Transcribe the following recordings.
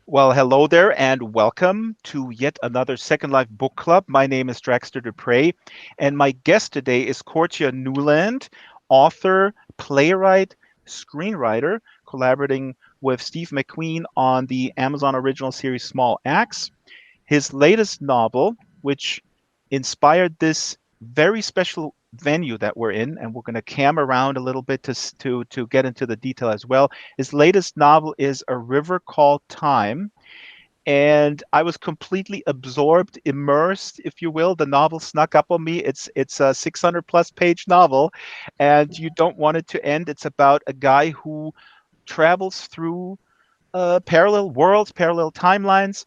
Well, hello there, and welcome to yet another Second Life Book Club. My name is Draxtor Dupre, and my guest today is Courttia Newland, author, playwright, screenwriter, collaborating with Steve McQueen on the Amazon original series Small Axe. His latest novel, which inspired this very special venue that we're in, and we're going to cam around a little bit to get into the detail as well. His latest novel is A River Called Time, and I was completely absorbed, immersed, if you will. The novel snuck up on me. It's a 600 plus page novel, and you don't want it to end. It's about a guy who travels through parallel worlds, parallel timelines,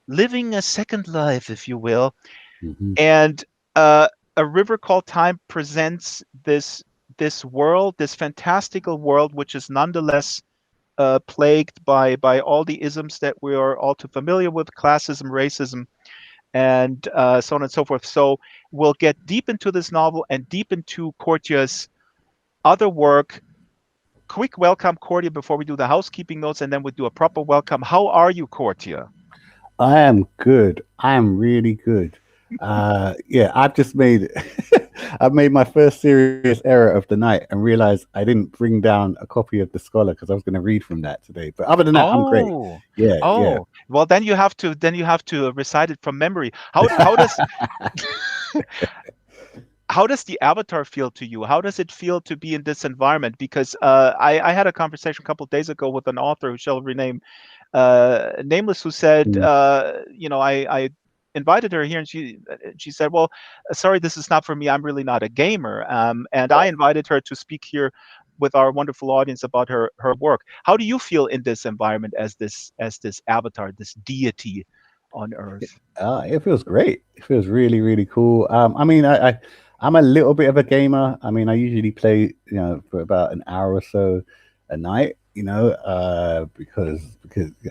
living a second life, if you will. Hmm. And A River Called Time presents this world, this fantastical world, which is nonetheless plagued by all the isms that we are all too familiar with: classism, racism, and so on and so forth. So we'll get deep into this novel and deep into Courttia's other work. Quick welcome, Courttia, before we do the housekeeping notes, and then we'll do a proper welcome. How are you, Courttia? I am good. I am really good. Yeah, I've just made I've made my first serious error of the night and realized I didn't bring down a copy of the Scholar because I was going to read from that today. But other than that, I'm great. Oh, Yeah, yeah. oh. Well, then you have to recite it from memory. How does the avatar feel to you? How does it feel to be in this environment? Because I had a conversation a couple of days ago with an author who shall remain nameless, who said, Mm. I invited her here, and she said, well, sorry, this is not for me. I'm really not a gamer. And I invited her to speak here with our wonderful audience about her work. How do you feel in this environment as this avatar, this deity on Earth? It feels great. It feels really, really cool. I mean, I'm a little bit of a gamer. I mean, I usually play, for about an hour or so a night, because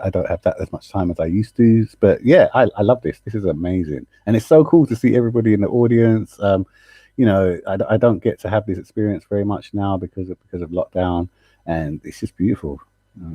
I don't have that as much time as I used to. But yeah, I love this. This is amazing, and it's so cool to see everybody in the audience. I don't get to have this experience very much now because of lockdown, and it's just beautiful.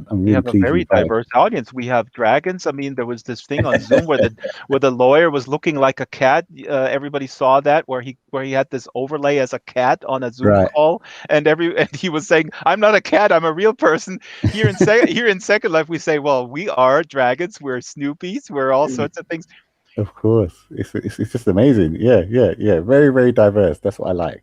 I'm We really have a pleased very with both. diverse audience. We have dragons. I mean, there was this thing on Zoom where the lawyer was looking like a cat. Everybody saw that, where he had this overlay as a cat on a Zoom Right. call, and he was saying, "I'm not a cat. I'm a real person." Here in Second Life, we say, "Well, we are dragons. We're Snoopies. We're all sorts of things." Of course, it's just amazing. Yeah, yeah, yeah. Very, very diverse. That's what I like.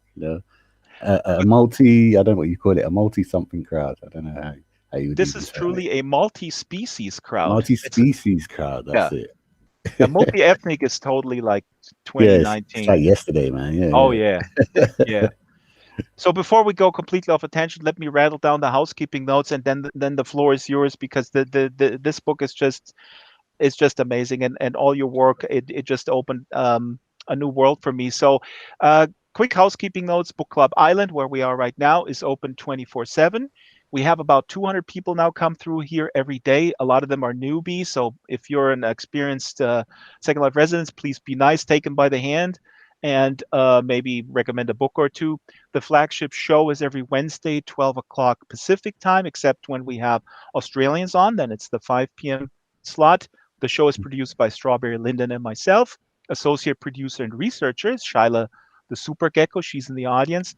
A multi. I don't know what you call it. A multi something crowd. I don't know how you would This even is say it. truly a multi-species crowd. Multi It's species crowd. Yeah, That's it. a multi-ethnic is totally like Yeah, it's like 2019. yesterday, man. Oh Yeah, yeah, yeah. yeah. So before we go completely off attention, let me rattle down the housekeeping notes, and then the floor is yours, because this book is just amazing, and all your work, it just opened a new world for me. So, quick housekeeping notes: Book Club Island, where we are right now, is open 24/7. We have about 200 people now come through here every day. A lot of them are newbies, so if you're an experienced Second Life resident, please be nice, take them by the hand, and maybe recommend a book or two. The flagship show is every Wednesday, 12 o'clock Pacific time, except when we have Australians on, then it's the 5 p.m. slot. The show is produced by Strawberry, Linden, and myself. Associate producer and researcher is Shyla the Super Gecko. She's in the audience.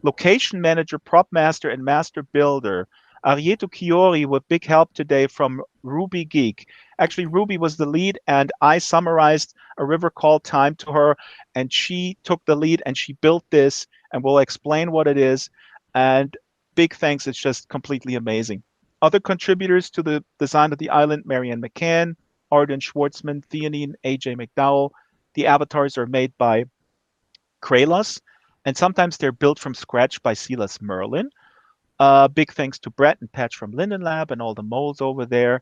Location manager, prop master, and master builder, Arieto Kiori, with big help today from Ruby Geek. Actually, Ruby was the lead, and I summarized A River Called Time to her, and she took the lead and she built this, and we'll explain what it is. And big thanks, it's just completely amazing. Other contributors to the design of the island: Marianne McCann, Arden Schwartzman, Theanine, AJ McDowell. The avatars are made by Kralos, and sometimes they're built from scratch by Silas Merlin. Big thanks to Brett and Patch from Linden Lab and all the moles over there.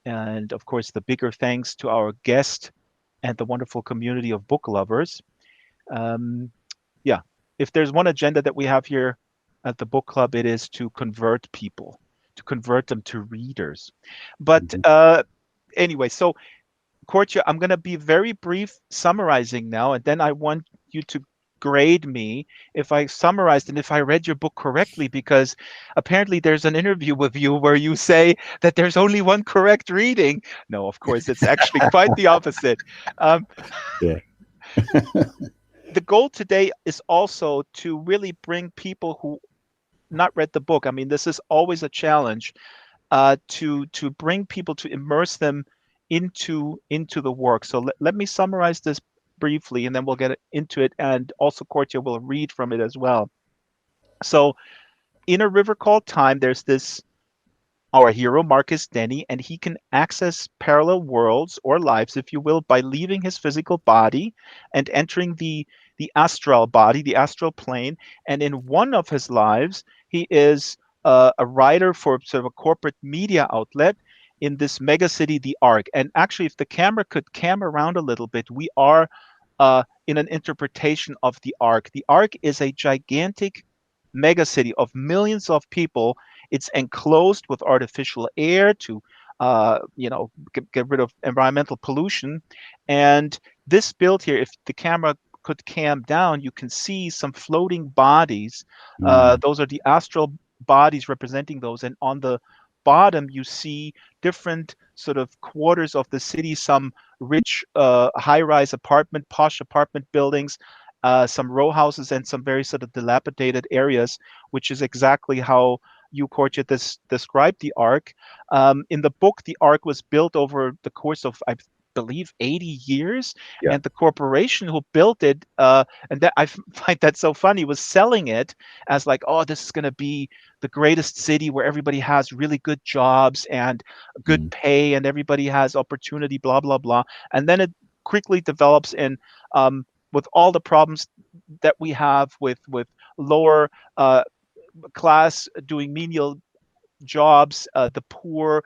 And of course, the bigger thanks to our guest and the wonderful community of book lovers. Um, yeah, if there's one agenda that we have here at the book club, it is to convert people, to convert them to readers. But Mhm. anyway, so Courttia, I'm going to be very brief summarizing now, and then I want you to grade me if I summarized and if I read your book correctly, because apparently there's an interview with you where you say that there's only one correct reading. No, of course, it's actually quite the opposite. Um, Yeah. the goal today is also to really bring people who not read the book. I mean, this is always a challenge, to bring people, to immerse them into the work. So let me summarize this briefly, and then we'll get into it. And also, Courttia will read from it as well. So, in A River Called Time, there's this our hero, Marcus Denny, and he can access parallel worlds or lives, if you will, by leaving his physical body and entering the astral body, the astral plane. And in one of his lives, he is a writer for sort of a corporate media outlet in this mega city, the Ark. And actually, if the camera could cam around a little bit, we are in an interpretation of the Ark. The Ark is a gigantic megacity of millions of people. It's enclosed with artificial air to, get rid of environmental pollution. And this build here, if the camera could cam down, you can see some floating bodies. Mm, Those are the astral bodies representing those. And on the bottom, you see different sort of quarters of the city, some rich high-rise posh apartment buildings, some row houses, and some very sort of dilapidated areas, which is exactly how you, Courttia, described the Ark. In the book, the Ark was built over the course of, I believe, 80 years, yeah. and the corporation who built it, and that I find that so funny, was selling it as like, oh, this is going to be the greatest city where everybody has really good jobs and good Mm, pay, and everybody has opportunity, blah blah blah. And then it quickly develops in, with all the problems that we have with lower class doing menial jobs, the poor,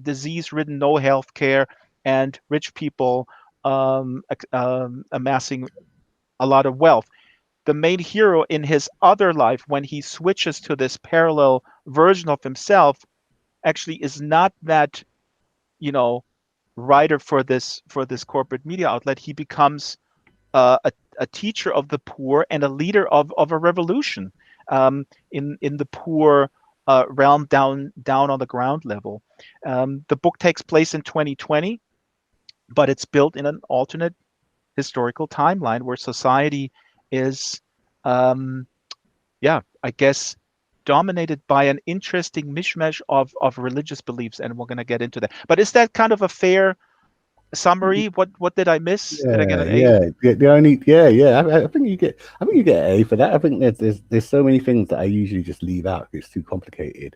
disease-ridden, no health care, and rich people amassing a lot of wealth. The main hero in his other life, when he switches to this parallel version of himself, actually is not that, you know, writer for this corporate media outlet. He becomes a teacher of the poor and a leader of a revolution, in the poor realm, down on the ground level. The book takes place in 2020, but it's built in an alternate historical timeline where society is, um, yeah, I guess, dominated by an interesting mishmash of religious beliefs, and we're going to get into that. But is that kind of a fair summary? What did I miss? Did I get yeah, an A? yeah. The only, yeah, yeah. I think you get an A for that. I think there's so many things that I usually just leave out. It's too complicated.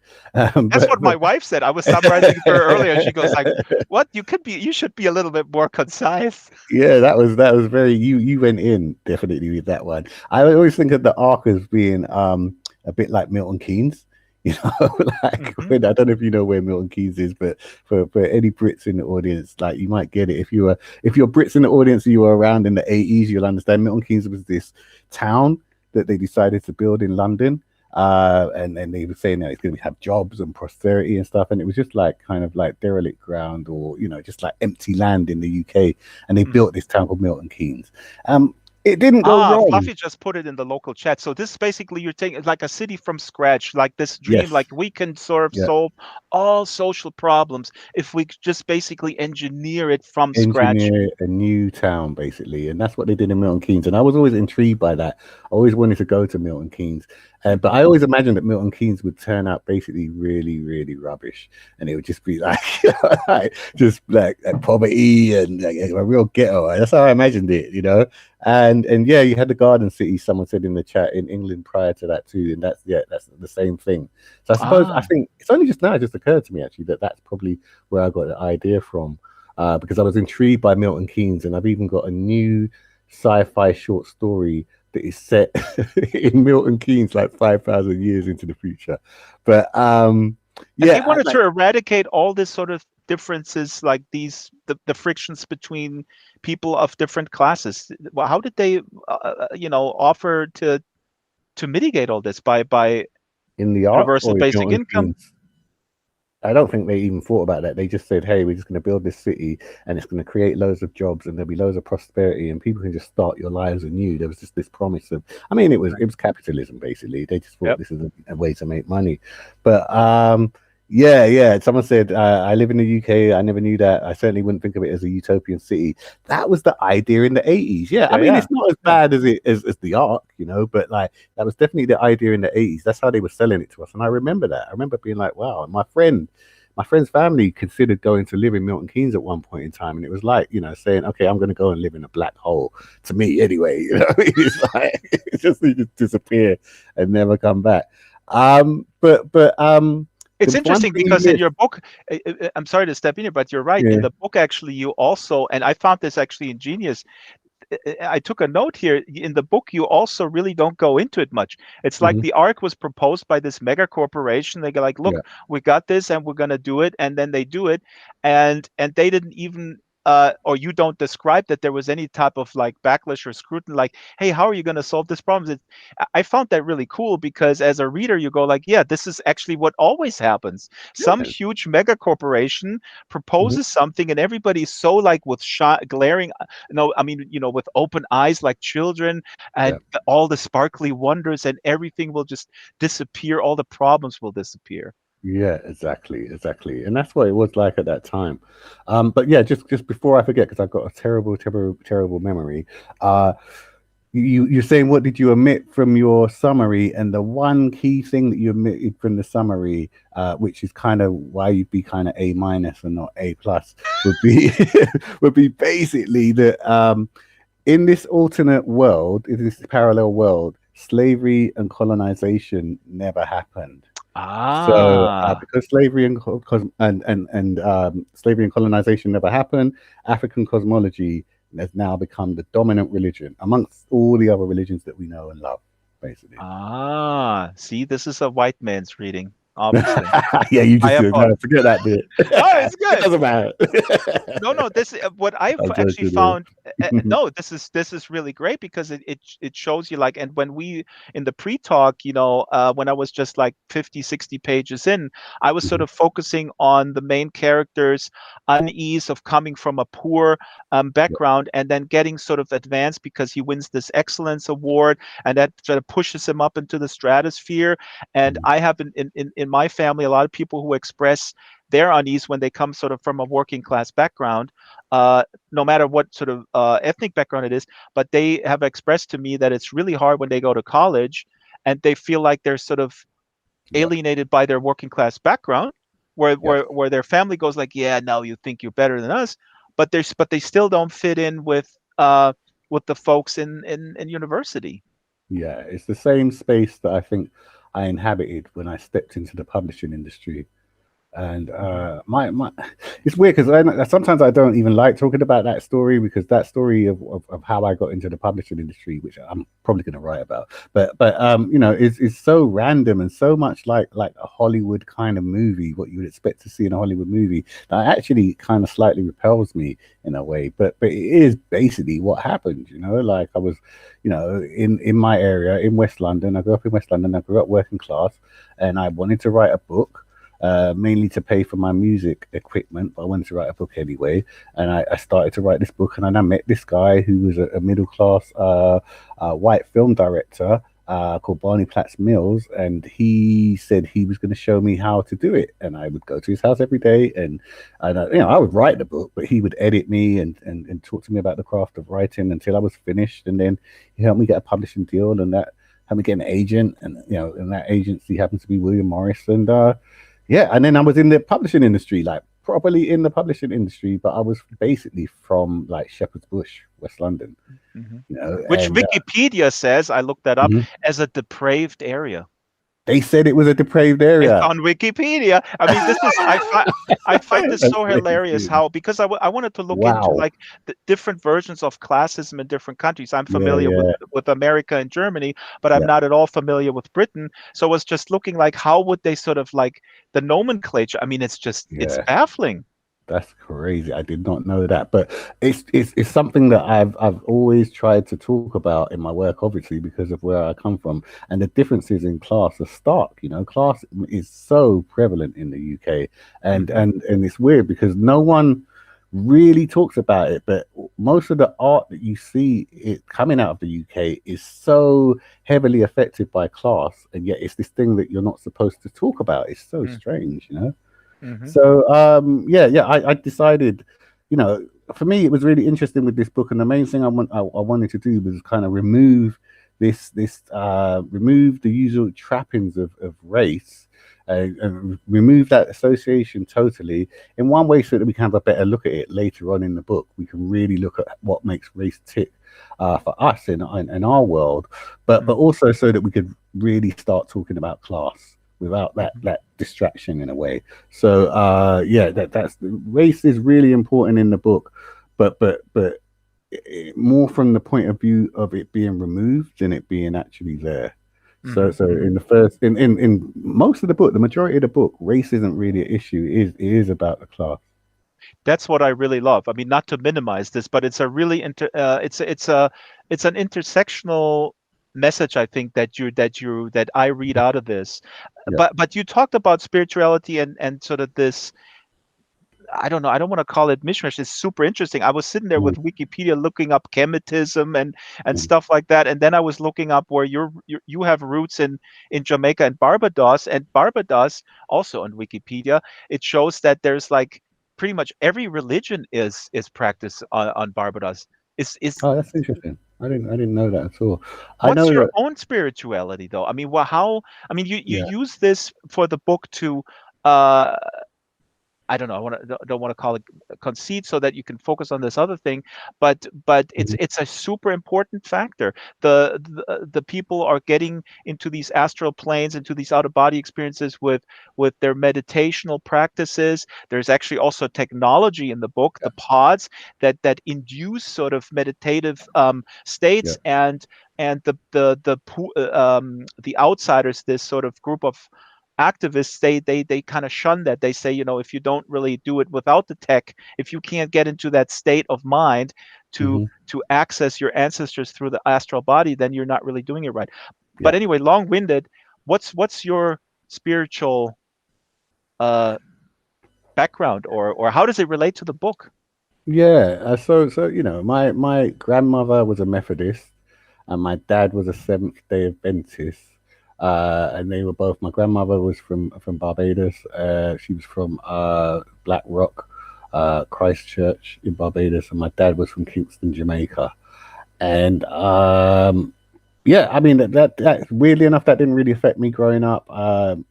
That's what my But wife said. I was summarizing it for her earlier, and she goes like, "What? You should be a little bit more concise." yeah, that was very you went in definitely with that one. I always think of the arc as being a bit like Milton Keynes. You know, like Hmm. when I don't know if you know where Milton Keynes is, but for any Brits in the audience, like you might get it if you're Brits in the audience and you were around in the 80s, you'll understand Milton Keynes was this town that they decided to build in London. And they were saying that it's going to have jobs and prosperity and stuff, and it was just like kind of like derelict ground, or just like empty land in the UK, and they Hmm. built this town called Milton Keynes. It didn't go wrong. Fluffy just put it in the local chat. So this basically, you're taking like a city from scratch, like this dream, Yes, like we can sort of yeah. solve all social problems if we just basically engineer it from scratch. Engineer a new town basically, and that's what they did in Milton Keynes. And I was always intrigued by that. I always wanted to go to Milton Keynes, but Hmm. I always imagined that Milton Keynes would turn out basically really, really rubbish, and it would just be like, just like poverty and like, a real ghetto. That's how I imagined it. And yeah, you had the Garden City. Someone said in the chat in England prior to that too, and that's the same thing. So I Ah, think it's only just now it just occurred to me actually that that's probably where I got the idea from, because I was intrigued by Milton Keynes, and I've even got a new sci-fi short story that is set in Milton Keynes, like 5,000 years into the future. But and they yeah, wanted to eradicate all this sort of differences, like the frictions between people of different classes. Well, how did they, offer to mitigate all this by in the Ark universal or in basic Milton income? Keynes. I don't think they even thought about that. They just said, "Hey, we're just going to build this city, and it's going to create loads of jobs, and there'll be loads of prosperity, and people can just start your lives anew." There was just this promise of, I mean, it was capitalism basically. They just thought Yep. this is a way to make money. But yeah, yeah. Someone said, "I live in the UK. I never knew that. I certainly wouldn't think of it as a utopian city." That was the idea in the 80s. Yeah, I Yeah, mean, yeah, it's not as yeah. bad as as the Ark, but like that was definitely the idea in the 80s. That's how they were selling it to us, and I remember that. I remember being like, "Wow!" And my friend's family considered going to live in Milton Keynes at one point in time, and it was like, saying, "Okay, I'm going to go and live in a black hole." To me, anyway, it's like it's just you just disappear and never come back. But It's the one interesting thing you because in missed, your book, I'm sorry to step in here, but you're right. In yeah, the book, actually, you also, and I found this actually ingenious. I took a note here. In the book, you also really don't go into it much. It's like mhm, the arc was proposed by this mega corporation. They go like, yeah, "Look, we got this, and we're gonna do it," and then they do it, and they didn't even. Or you don't describe that there was any type of like backlash or scrutiny, like, "Hey, how are you going to solve this problem?" I found that really cool because as a reader, you go like, "Yeah, this is actually what always happens. Some yeah, huge mega corporation mhm, proposes something, and everybody's so like with glaring no, I mean, with open eyes like children, yeah. and all the sparkly wonders, and everything will just disappear. All the problems will disappear. Yeah, exactly, exactly, and that's what it was like at that time. But yeah, just before I forget, because I've got a terrible, terrible, terrible memory. Uh, you're saying what did you omit from your summary, and the one key thing that you omitted from the summary, which is kind of why you'd be kind of A minus and not A plus, would be would be basically that in this alternate world, in this parallel world, slavery and colonization never happened. So, Ah, because slavery and slavery and colonization never happened, African cosmology has now become the dominant religion amongst all the other religions that we know and love, basically. see, this is a white man's reading, obviously. Yeah, you I just have no, forget that bit. no, it's It good. doesn't matter. No, this what I've I'm actually joking. found. No, this is really great because it shows you like, and when we in the pre-talk, when I was just like 50, 60 pages in, I was sort Mhm. of focusing on the main character's unease of coming from a poor Yeah, background and then getting sort of advanced because he wins this excellence award, and that sort of pushes him up into the stratosphere. And mhm. I have in my family a lot of people who express their unease when they come sort of from a working class background, no matter what sort of ethnic background it is. But they have expressed to me that it's really hard when they go to college and they feel like they're sort of Yeah, alienated by their working class background, where yeah, their family goes like, "Yeah, now you think you're better than us," but they still don't fit in with the folks in university. yeah. It's the same space that I think I inhabited when I stepped into the publishing industry. And Mhm. my it's weird because sometimes I don't even like talking about that story, because that story of how I got into the publishing industry, which I'm probably going to write about, but is so random and so much like a Hollywood kind of movie, what you would expect to see in a Hollywood movie, that actually kind of slightly repels me in a way. But it is basically what happened. Like I was, in my area in West London. I grew up in West London. I grew up working class, and I wanted to write a book, mainly to pay for my music equipment, but I wanted to write a book anyway. And I started to write this book, and then I met this guy who was a middle class white film director called Barney Platts Mills, and he said he was going to show me how to do it. And I would go to his house every day, and I would write the book, but he would edit me and talk to me about the craft of writing until I was finished. And then he helped me get a publishing deal, and that helped me get an agent, and that agency happened to be William Morris. And yeah, and then I was in the publishing industry, like properly in the publishing industry, but I was basically from like Shepherd's Bush, West London, Mhm. you know, Which and Wikipedia says, I looked that up, mhm. as a depraved area. They said it was a depraved It's area. on Wikipedia. I mean, this is I find this That's so hilarious crazy. how, because I wanted to look into Wow. like the different versions of classism in different countries. I'm Yeah, familiar with yeah, America and Germany, but I'm yeah, not at all familiar with Britain. So I was just looking like how would they sort of like the nomenclature. I mean, it's yeah. baffling. That's crazy. I did not know that, but it's something that I've always tried to talk about in my work, obviously because of where I come from, and the differences in class are stark. You know, class is so prevalent in the UK, and Hmm. and it's weird because no one really talks about it, but most of the art that you see it coming out of the UK is so heavily affected by class, and yet it's this thing that you're not supposed to talk about. It's so strange, you know. Hmm. So yeah, I decided, you know, for me it was really interesting with this book, and the main thing I wanted to do was kind of remove remove the usual trappings of race. And remove that association totally in one way so that we can have a better look at it later on in the book. We can really look at what makes race tick for us in our world, but Hmm. also so that we could really start talking about class without Hmm. that distraction in a way. So yeah, that's race is really important in the book, but more from the point of view of it being removed than it being actually there. So Hmm. so Hmm. in the first in most of the book, the majority of the book, race isn't really an issue. It is about the class. That's what I really love. I mean, not to minimize this, but it's a really it's an intersectional message, I think, that I read out of this. Yeah. But you talked about spirituality and sort of this, I don't know, I don't want to call it mishmash. It's super interesting. I was sitting there Mm, with Wikipedia looking up Kemetism and mm. stuff like that, and then I was looking up where you have roots in Jamaica and Barbados also on Wikipedia. It shows that there's like pretty much every religion is practiced on Barbados. Is Oh, that's interesting. I didn't know that at all. I What's know your that. own spirituality though? I mean, well, how? I mean, you Yeah. use this for the book to uh I don't know. I want to don't want to call it conceit so that you can focus on this other thing, but Mhm. it's a super important factor. The people are getting into these astral planes, into these out of body experiences with their meditational practices. There's actually also technology in the book, the pods that induce sort of meditative Yeah. states, and the outsiders, this sort of group of activists, they kind of shun that. They say, if you don't really do it without the tech, if you can't get into that state of mind to Hmm. to access your ancestors through the astral body, then you're not really doing it right. But Yeah. anyway, long-winded. What's your spiritual uh background, or how does it relate to the book? Yeah. So my grandmother was a Methodist, and my dad was a Seventh Day Adventist. And they were both. My grandmother was from Barbados. She was from Black Rock, Christchurch in Barbados, and my dad was from Kingston, Jamaica. And yeah, I mean that weirdly enough, that didn't really affect me growing up.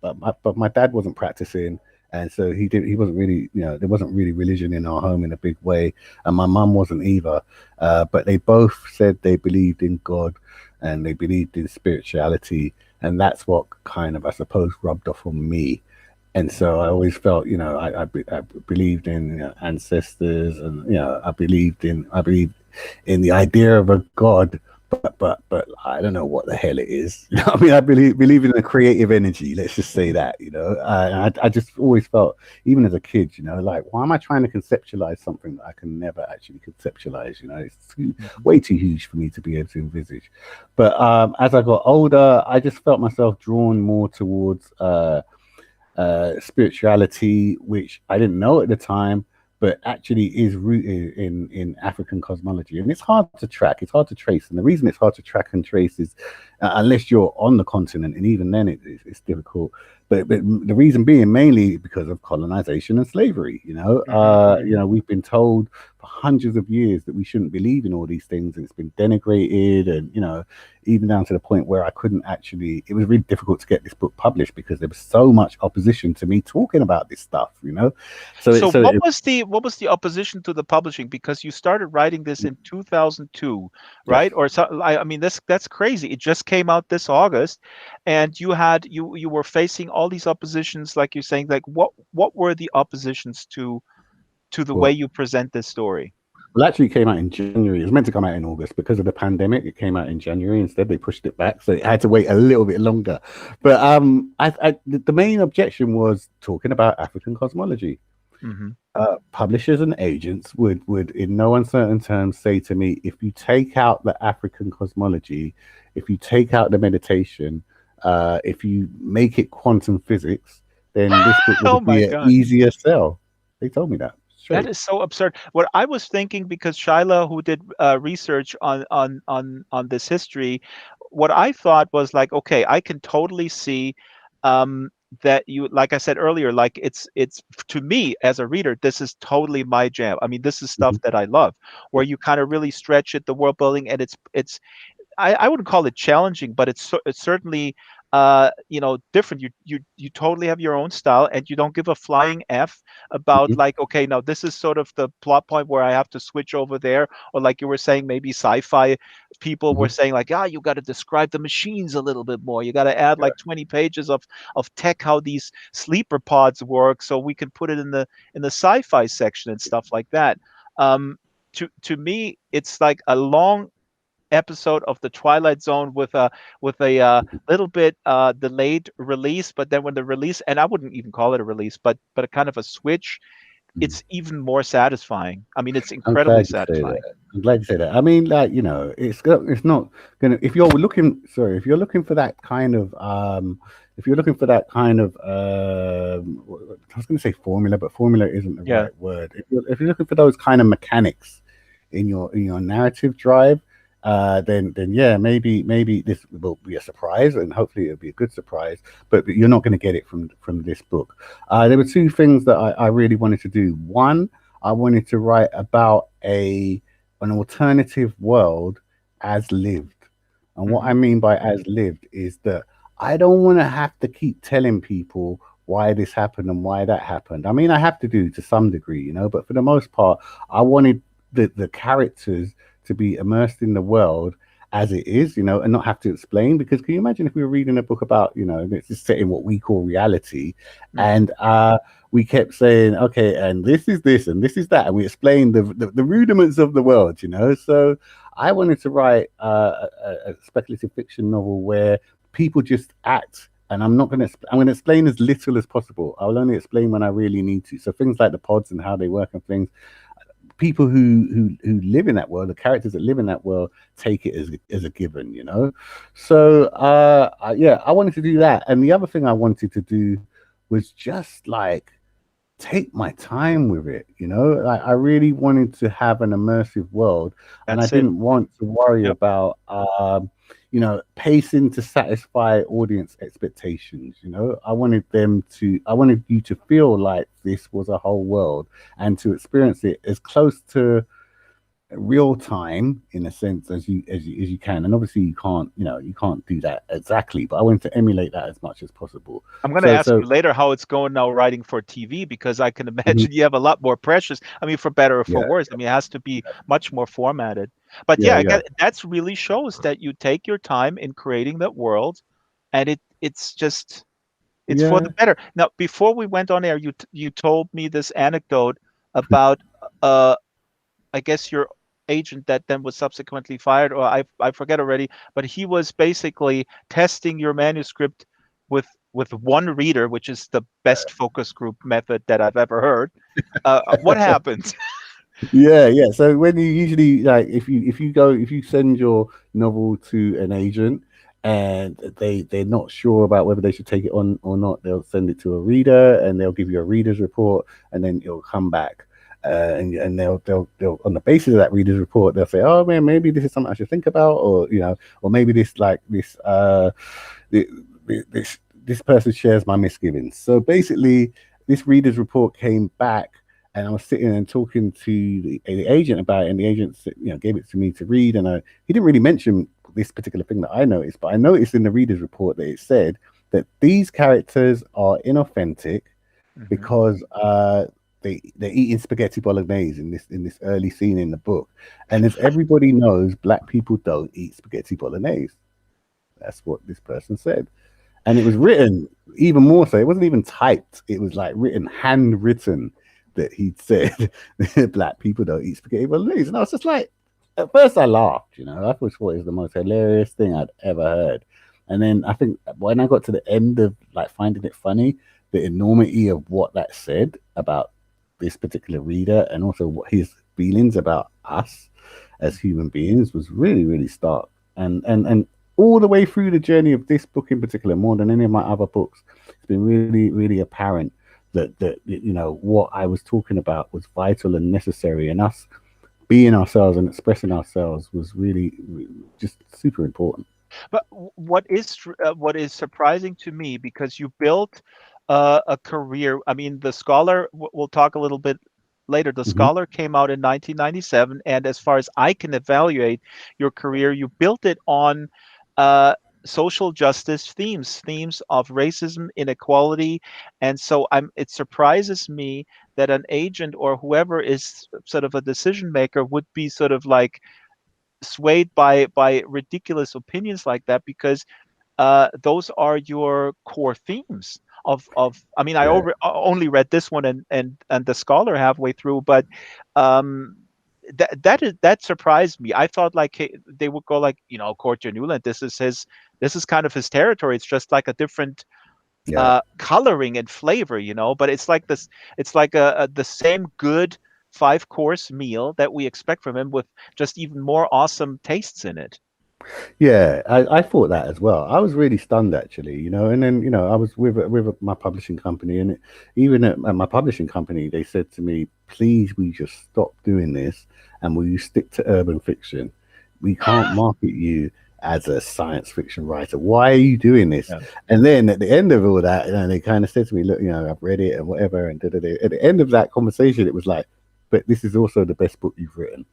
But my dad wasn't practicing, and so he wasn't really, there wasn't really religion in our home in a big way, and my mum wasn't either. But they both said they believed in God, and they believed in spirituality, and that's what kind of, I suppose, rubbed off on me. And so I always felt, I believed in, ancestors, and I believed in the idea of a God, but I don't know what the hell it is. I mean, I believe in a creative energy. Let's just say that. I just always felt, even as a kid, like, why am I trying to conceptualize something that I can never actually conceptualize? It's Mhm. way too huge for me to be able to envisage. But as I got older, I just felt myself drawn more towards spirituality, which I didn't know at the time, but actually is rooted in African cosmology. And it's hard to track, it's hard to trace. And the reason it's hard to track and trace is unless you're on the continent, and even then it's difficult. But the reason being mainly because of colonization and slavery. Mhm. Mhm. We've been told for hundreds of years that we shouldn't believe in all these things, and it's been denigrated, and even down to the point where I couldn't actually. It was really difficult to get this book published because there was so much opposition to me talking about this stuff. So it So so it, what was the opposition to the publishing? Because you started writing this in 2002, yes. right? Or so, I mean, that's crazy. It just came out this August, and you were facing all these oppositions, like you're saying. Like, what were the oppositions to the way Well, you present this story? well, actually, it came out in January. It was meant to come out in August because of the pandemic. It came out in January instead. They pushed it back, so it had to wait a little bit longer. But the main objection was talking about African cosmology. Hmm. Publishers and agents would in no uncertain terms say to me, if you take out the African cosmology, if you take out the meditation, if you make it quantum physics, then this book Oh would my be an God. easier sell. They told me that That straight. is so absurd. What I was thinking, because Shyla, who did research on this history, what I thought was like, okay, I can totally see um, that you, like I said earlier, like it's to me as a reader, this is totally my jam. I mean, this is stuff Mhm. that I love, where you kind of really stretch it, the world building, and it's I wouldn't call it challenging, but it's certainly different. You totally have your own style, and you don't give a flying f about Mhm. like, okay, now this is sort of the plot point where I have to switch over there, or like you were saying, maybe sci-fi people were Mhm. saying like, ah, you got to describe the machines a little bit more. You got to add like 20 pages of tech, how these sleeper pods work, so we can put it in the sci-fi section and stuff like that. Um, to me, it's like a long episode of the Twilight Zone with a little bit delayed release, but then when the release, and I wouldn't even call it a release, but a kind of a switch, Mhm. it's even more satisfying. I mean, it's I'm incredibly glad you say that. satisfying. I'm glad you say that. I mean, like, it's not gonna. If you're looking, sorry, if you're looking for that kind of, if you're looking for that kind of, I was gonna say formula, but formula isn't the Yeah, right word. If you're looking for those kind of mechanics in your narrative drive, then yeah, maybe this will be a surprise, and hopefully it'll be a good surprise. But you're not going to get it from this book. There were two things that I really wanted to do. One, I wanted to write about an alternative world as lived. And what hmm, I mean by as lived is that I don't want to have to keep telling people why this happened and why that happened. I mean, I have to do to some degree, but for the most part, I wanted the characters to be immersed in the world as it is, and not have to explain. Because can you imagine if we were reading a book about, it's just set in what we call reality, hmm. and we kept saying, okay, and this is this and this is that, and we explained the rudiments of the world, So I wanted to write a speculative fiction novel where people just act. And I'm going to explain as little as possible. I will only explain when I really need to. So things like the pods and how they work and things, people who live in that world, the characters that live in that world, take it as a given, So yeah, I wanted to do that, and the other thing I wanted to do was just like take my time with it, Like I really wanted to have an immersive world, and I That's it. didn't want to worry Yep. about pacing to satisfy audience expectations. I wanted you to feel like this was a whole world, and to experience it as close to real time in a sense as you can. And obviously you can't do that exactly, but I wanted to emulate that as much as possible. I'm going to so ask so you later how it's going now writing for TV, because I can mhm, imagine you have a lot more pressures. I mean, for better or for yeah, worse. I mean, it has to be much more formatted. But yeah, yeah, I yeah, get that's really shows that you take your time in creating that world, and it's just it's for the yeah. better. Now, before we went on air, you told me this anecdote about uh I guess your agent that then was subsequently fired, or I forget already, but he was basically testing your manuscript with with one reader, which is the best focus group method that I've ever heard. What happened? Yeah. So when you usually, like, if you send your novel to an agent and they're not sure about whether they should take it on or not, they'll send it to a reader and they'll give you a reader's report, and then it'll come back. And they'll on the basis of that reader's report, they'll say, oh man, maybe this is something I should think about, or maybe thi- this person shares my misgivings. So basically, this reader's report came back, and I was sitting and talking to the agent about it, and the agent gave it to me to read, and he didn't really mention this particular thing that I noticed, but I noticed in the reader's report that it said that these characters are inauthentic Hmm. because they're eating spaghetti bolognese in this early scene in the book, and as everybody knows, black people don't eat spaghetti bolognese. That's what this person said, and it was written even more so. It wasn't even typed. It was like written, handwritten, that he'd said black people don't eat spaghetti bolognese. And I was just like, at first I laughed. I thought it was the most hilarious thing I'd ever heard. And then I think when I got to the end of like finding it funny, the enormity of what that said about this particular reader, and also what his feelings about us as human beings was really, really stark. And all the way through the journey of this book in particular, more than any of my other books, it's been really, really apparent that what I was talking about was vital and necessary, and us being ourselves and expressing ourselves was really, really just super important. But what is surprising to me, because you built a career. I mean, The Scholar. We'll talk a little bit later. The Hmm. Scholar came out in 1997, and as far as I can evaluate your career, you built it on uh, social justice themes of racism, inequality, and so it surprises me that an agent or whoever is sort of a decision maker would be sort of like swayed by ridiculous opinions like that, because those are your core themes of I mean, Yeah. only read this one and The Scholar halfway through, but um that surprised me. I thought like they would go like, Courttia Newland, this is kind of his territory. It's just like a different Yeah. coloring and flavor, but it's like this, it's like the same good five-course meal that we expect from him, with just even more awesome tastes in it. Yeah, I thought that as well. I was really stunned actually, and then I was with my publishing company, and even at my publishing company, they said to me, "Please, we just stop doing this, and will you stick to urban fiction? We can't market you as a science fiction writer. Why are you doing this?" Yeah. And then at the end of all that, they kind of said to me, "Look, I've read it and whatever." And da-da-da. At the end of that conversation, it was like, "But this is also the best book you've written."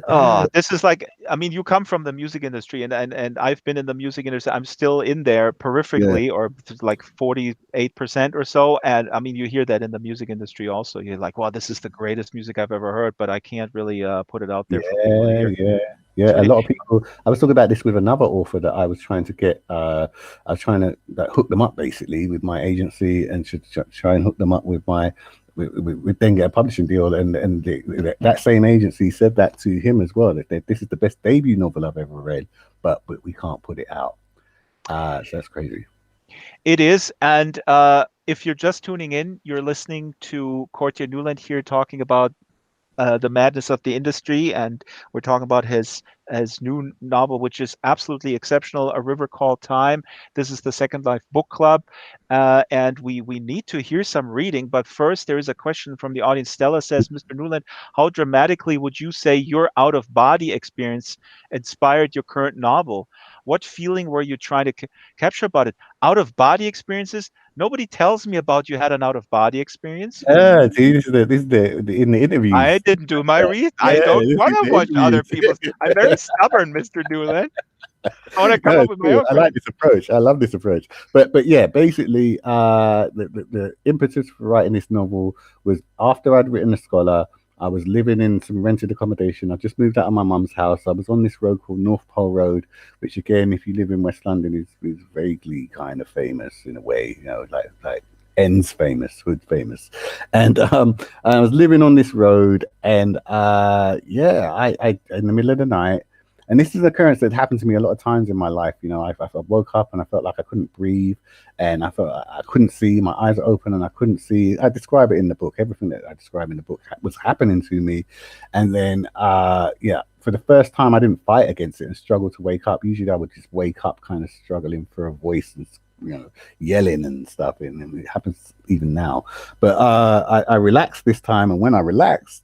Oh, this is like, I mean, you come from the music industry, and I've been in the music industry. I'm still in there Yeah. peripherally, or like 48% or so. And I mean, you hear that in the music industry also. You're like, wow, this is the greatest music I've ever heard, but I can't really put it out there for people to Yeah, hear. yeah, yeah. A lot of people. I was talking about this with another author that I was trying to get. I was trying to hook them up basically with my agency, and should try and hook them up with my with then get a publishing deal. And that same agency said that to him as well. That this is the best debut novel I've ever read, but we can't put it out. So that's crazy. It is. And if you're just tuning in, you're listening to Courttia Newland here talking about the madness of the industry, and we're talking about his new novel, which is absolutely exceptional, A River Called Time. This is the Second Life Book Club, and we need to hear some reading. But first, there is a question from the audience. Stella says, "Mr. Newland, how dramatically would you say your out of body experience inspired your current novel? What feeling were you trying to capture about it? Out of body experiences? Nobody tells me about you had an out of body experience." See, this is in the I interviews. didn't do my research. I Yeah, don't this want is to the watch other interviews. people's. I'm very stubborn, Mr. Newland. I want to come No, up it's with my cool. own I like this approach. I love this approach. But yeah, basically, the impetus for writing this novel was after I'd written The Scholar. I was living in some rented accommodation. I just moved out of my mum's house. I was on this road called North Pole Road, which again, if you live in West London, is vaguely kind of famous in a way. Like ends famous, hood famous. And I was living on this road, and yeah, I in the middle of the night. And this is an occurrence that happened to me a lot of times in my life. I woke up and I felt like I couldn't breathe, and I felt I couldn't see. My eyes are open and I couldn't see. I describe it in the book. Everything that I describe in the book was happening to me, and then yeah, for the first time, I didn't fight against it and struggle to wake up. Usually, I would just wake up kind of struggling for a voice and yelling and stuff, and it happens even now. But I relaxed this time, and when I relaxed,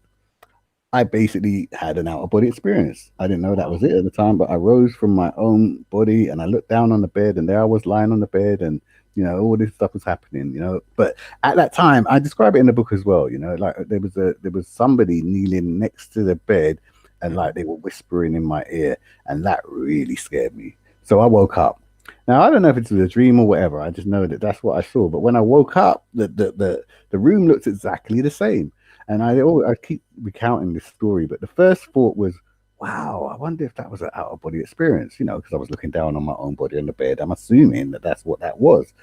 I basically had an out of body experience. I didn't know that was Wow. it at the time, but I rose from my own body and I looked down on the bed, and there I was lying on the bed, and all this stuff was happening. But at that time, I describe it in the book as well. Like there was somebody kneeling next to the bed, and Mhm. like they were whispering in my ear, and that really scared me. So I woke up. Now I don't know if it's a dream or whatever. I just know that that's what I saw. But when I woke up, the room looked exactly the same. And I keep recounting this story, but the first thought was, wow, I wonder if that was an out of body experience, because I was looking down on my own body on the bed. I'm assuming that that's what that was.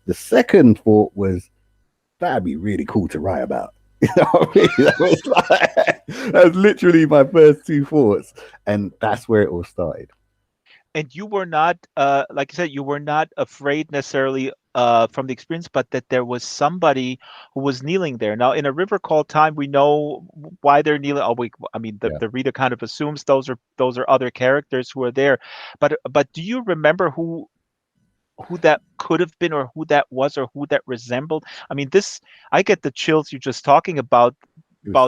The second thought was, that'd be really cool to write about. You know what I mean? That was literally my first two thoughts. And that's where it all started. and you were not, like I said, you were not afraid necessarily from the experience, but that there was somebody who was kneeling there. Now, in A River Called Time, we know why they're kneeling. Oh, I mean, Yeah. the reader kind of assumes those are other characters who are there. But do you remember who that could have been, or who that was, or who that resembled? I mean, this, I get the chills you just talking It was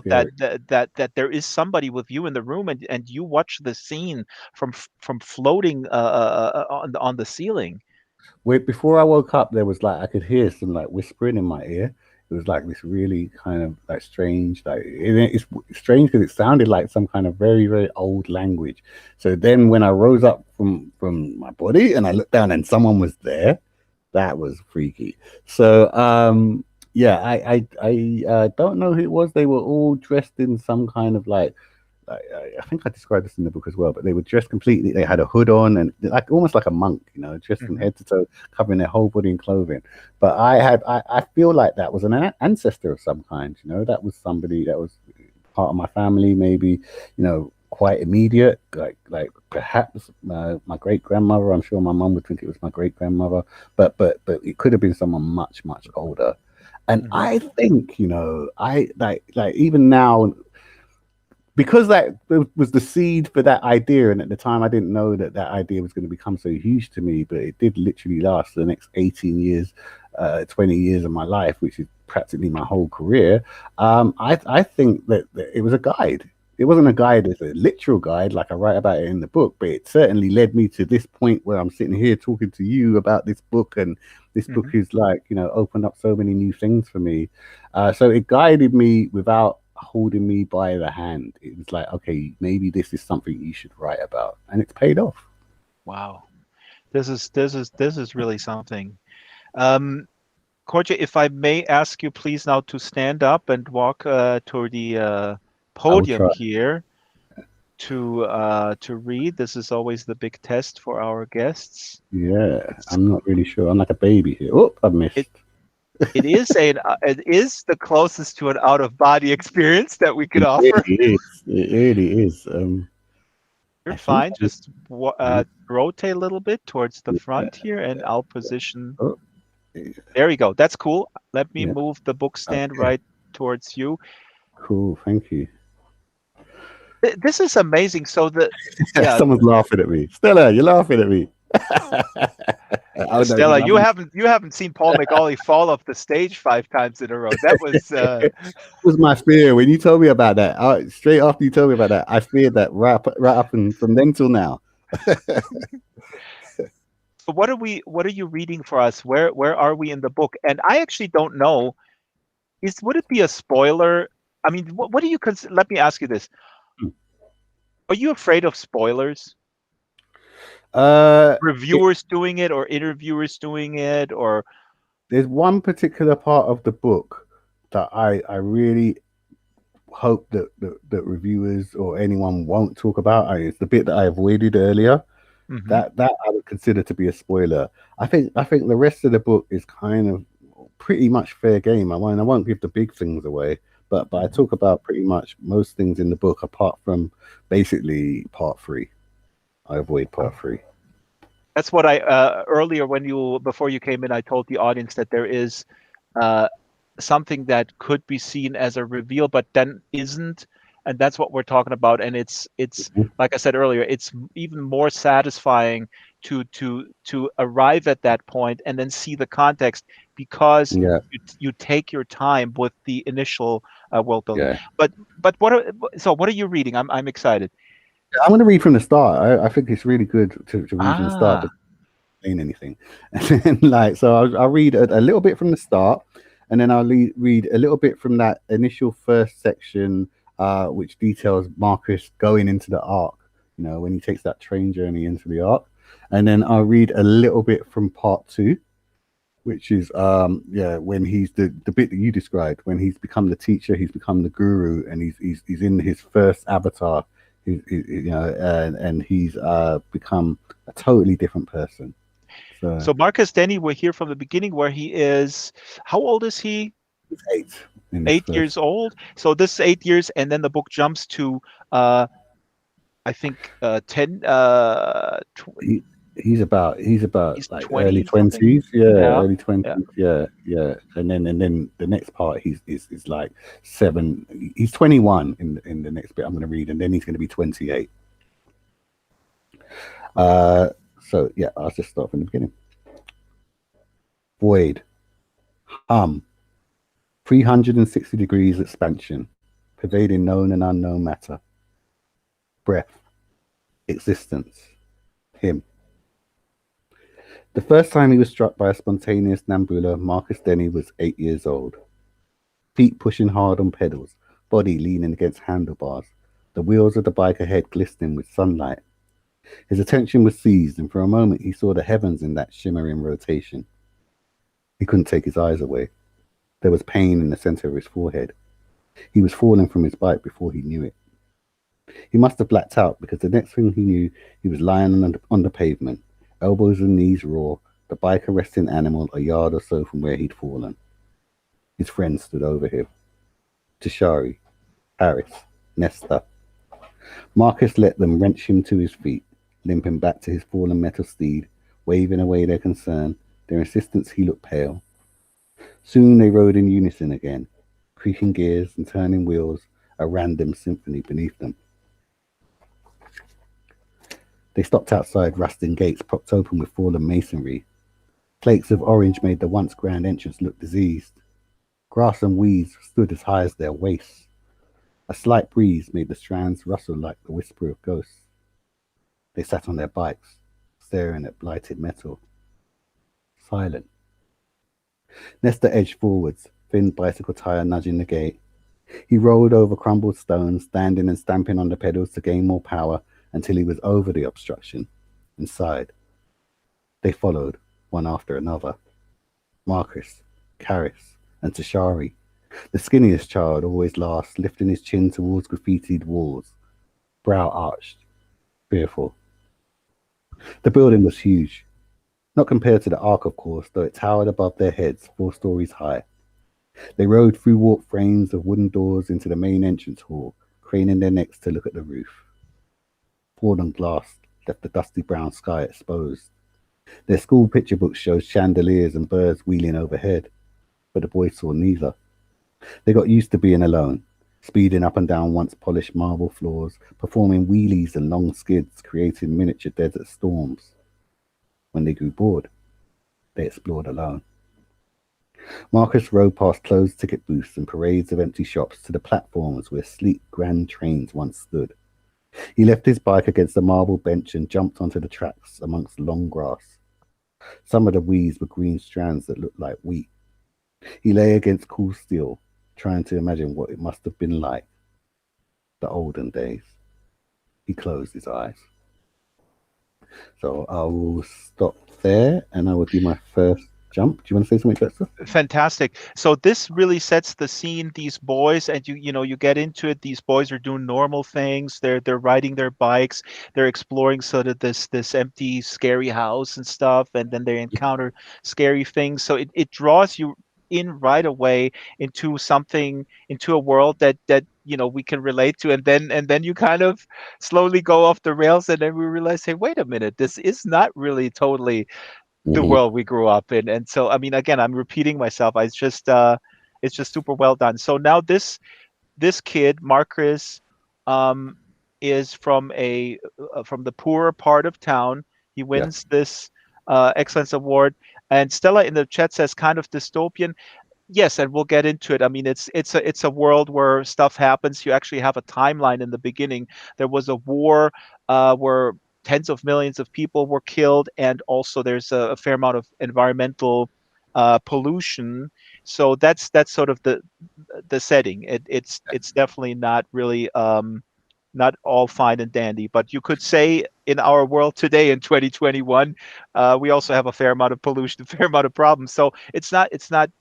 that scary. that there is somebody with you in the room, and you watch the scene from floating on the ceiling. Wait, before I woke up, there was like I could hear some like whispering in my ear. It was like this really kind of like strange, like it's strange because it sounded like some kind of very very old language. So then when I rose up from my body and I looked down and someone was there, that was freaky. So yeah, I don't know who it was. They were all dressed in some kind of like I think I described this in the book as well, but they were dressed completely. They had a hood on and like almost like a monk, you know, dressed from Hmm. head to toe, covering their whole body in clothing. But I feel like that was an ancestor of some kind. You know, that was somebody that was part of my family, maybe, you know, quite immediate, like perhaps my great grandmother. I'm sure my mum would think it was my great grandmother, but it could have been someone much older. And Hmm. I think, you know, I like even now because that was the seed for that idea, and at the time I didn't know that that idea was going to become so huge to me, but it did literally last the next 18 years, 20 years of my life, which is practically my whole career. I think that it was a guide. It wasn't a guide as a literal guide like I write about it in the book, but it certainly led me to this point where I'm sitting here talking to you about this book, and this book Hmm. is like, you know, opened up so many new things for me. So it guided me without holding me by the hand. It was like, okay, maybe this is something you should write about, and it's paid off. Wow, this is really something. Um, Courttia, if I may ask you, please now to stand up and walk toward the I will podium try. here to read. This is always the big test for our guests. Yeah, It's I'm not really sure. I'm like a baby here. Oh, I it missed. it is the closest to an out of body experience that we could It offer. really is. It really is. You're I think fine. Just rotate a little bit towards the yeah. front here, and I'll position. Oh, yeah. There we go. That's cool. Let me Yeah. move the book stand Okay. right towards you. Cool. Thank you. This is amazing. So yeah, Someone's laughing at me. Stella, you're laughing at me. Oh no, she's Stella, laughing. you haven't seen Paul McAuley fall off the stage 5 times in a row. That was Was my fear when you told me about that. Straight after you told me about that, I feared that right up and from then till now. so what are you reading for us? Where are we in the book? And I actually don't know. Would it be a spoiler? I mean, what do you consider? Let me ask you this. Are you afraid of spoilers? Uh, it, Reviewers doing it, or interviewers doing it, or there's one particular part of the book that I really hope that reviewers or anyone won't talk about. It's the bit that I avoided earlier. Mhm. That I would consider to be a spoiler. I think the rest of the book is kind of pretty much fair game. I won't give the big things away, but I Mhm. talk about pretty much most things in the book apart from basically part three. I avoid part three. That's what I earlier when you before you came in, I told the audience that there is uh, something that could be seen as a reveal, but then isn't, and that's what we're talking about. And it's Mhm. like I said earlier, it's even more satisfying to arrive at that point and then see the context because Yeah, you take your time with the initial world building. yeah. But what are you reading? I'm excited. I'm going to read from the start. I think it's really good to read from the start Ah. saying anything. And then, like, so I'll read a little bit from the start, and then I'll read a little bit from that initial first section, which details Marcus going into the Ark. You know, when he takes that train journey into the Ark, and then I'll read a little bit from part two, which is yeah, when he's the bit that you described, when he's become the teacher, he's become the guru, and he's in his first avatar. You know, and he's become a totally different person. So So Marcus Denny, we're here from the beginning where he is, how old is he? he's eight in this 8 first. years old. So this is 8 years, and then the book jumps to uh, I think 10 He, he's about he's like early 20 something. 20s, yeah, Yeah. early Yeah. 20s, yeah, yeah. And then the next part is like seven. He's 21 in the next bit I'm going to read, and then he's going to be 28. Uh, so yeah, I'll just start from the beginning. Void, hum, 360 degrees expansion, pervading known and unknown matter. Breath, existence, him. The first time he was struck by a spontaneous Nambula, Marcus Denny was 8 years old. Feet pushing hard on pedals, body leaning against handlebars, the wheels of the bike ahead glistening with sunlight. His attention was seized, and for a moment he saw the heavens in that shimmering rotation. He couldn't take his eyes away. There was pain in the center of his forehead. He was falling from his bike before he knew it. He must have blacked out because the next thing he knew, he was lying on the pavement, elbows and knees raw, the bike a resting animal a yard or so from where he'd fallen. His friends stood over him. Tashari, Harris, Nesta. Marcus let them wrench him to his feet, limping back to his fallen metal steed, waving away their concern, their insistence he looked pale. Soon they rode in unison again, creaking gears and turning wheels, a random symphony beneath them. They stopped outside rusting gates propped open with fallen masonry. Flakes of orange made the once grand entrance look diseased. Grass and weeds stood as high as their waists. A slight breeze made the strands rustle like the whisper of ghosts. They sat on their bikes, staring at blighted metal. Silent. Nesta edged forwards, thin bicycle tire nudging the gate. He rolled over crumbled stones, standing and stamping on the pedals to gain more power until he was over the obstruction, inside. They followed, one after another. Marcus, Karis, and Tashari. The skinniest child always last, lifting his chin towards graffitied walls, brow arched, fearful. The building was huge. Not compared to the Ark, of course, though it towered above their heads, 4 stories high. They rode through warped frames of wooden doors into the main entrance hall, craning their necks to look at the roof. Fallen glass left the dusty brown sky exposed. Their school picture books showed chandeliers and birds wheeling overhead, but the boys saw neither. They got used to being alone, speeding up and down once polished marble floors, performing wheelies and long skids, creating miniature desert storms. When they grew bored, they explored alone. Marcus rode past closed ticket booths and parades of empty shops to the platforms where sleek grand trains once stood. He left his bike against a marble bench and jumped onto the tracks amongst long grass. Some of the weeds were green strands that looked like wheat. He lay against cool steel, trying to imagine what it must have been like. The olden days. He closed his eyes. So I will stop there and I will do my first jump. Do you want to say something, Dexter? Fantastic. So this really sets the scene. These boys, and you get into it. These boys are doing normal things. They're riding their bikes. They're exploring sort of this empty, scary house and stuff, and then they encounter scary things. So it draws you in right away into something, into a world that we can relate to, and then you kind of slowly go off the rails, and then we realize, hey, wait a minute, this is not really totally the Mm-hmm. world we grew up in. And so, I mean, again, I'm repeating myself. It's just super well done. So now this kid, Marcus, um, is from the poorer part of town. He Yeah. wins this excellence award, and Stella in the chat says kind of dystopian. Yes, and we'll get into it. I mean, it's a world where stuff happens. You actually have a timeline in the beginning. There was a war where tens of millions of people were killed, and also there's a fair amount of environmental pollution. So that's sort of the setting. It's definitely not really not all fine and dandy, but you could say in our world today in 2021, we also have a fair amount of pollution, a fair amount of problems. So it's not.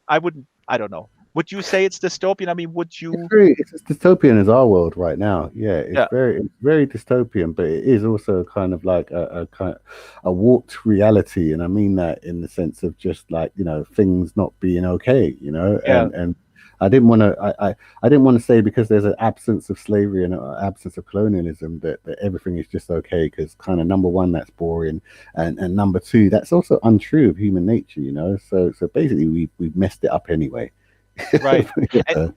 I don't know. Would you say it's dystopian? I mean, would you? It's as dystopian as our world right now. Yeah, Yeah, it's very dystopian, but it is also kind of like a kind of a warped reality, and I mean that in the sense of just like things not being okay, yeah, and I didn't want to. I didn't want to say because there's an absence of slavery and an absence of colonialism that everything is just okay. Because kind of number one, that's boring, and number two, that's also untrue of human nature. So basically, we've messed it up anyway. Right. And Yeah,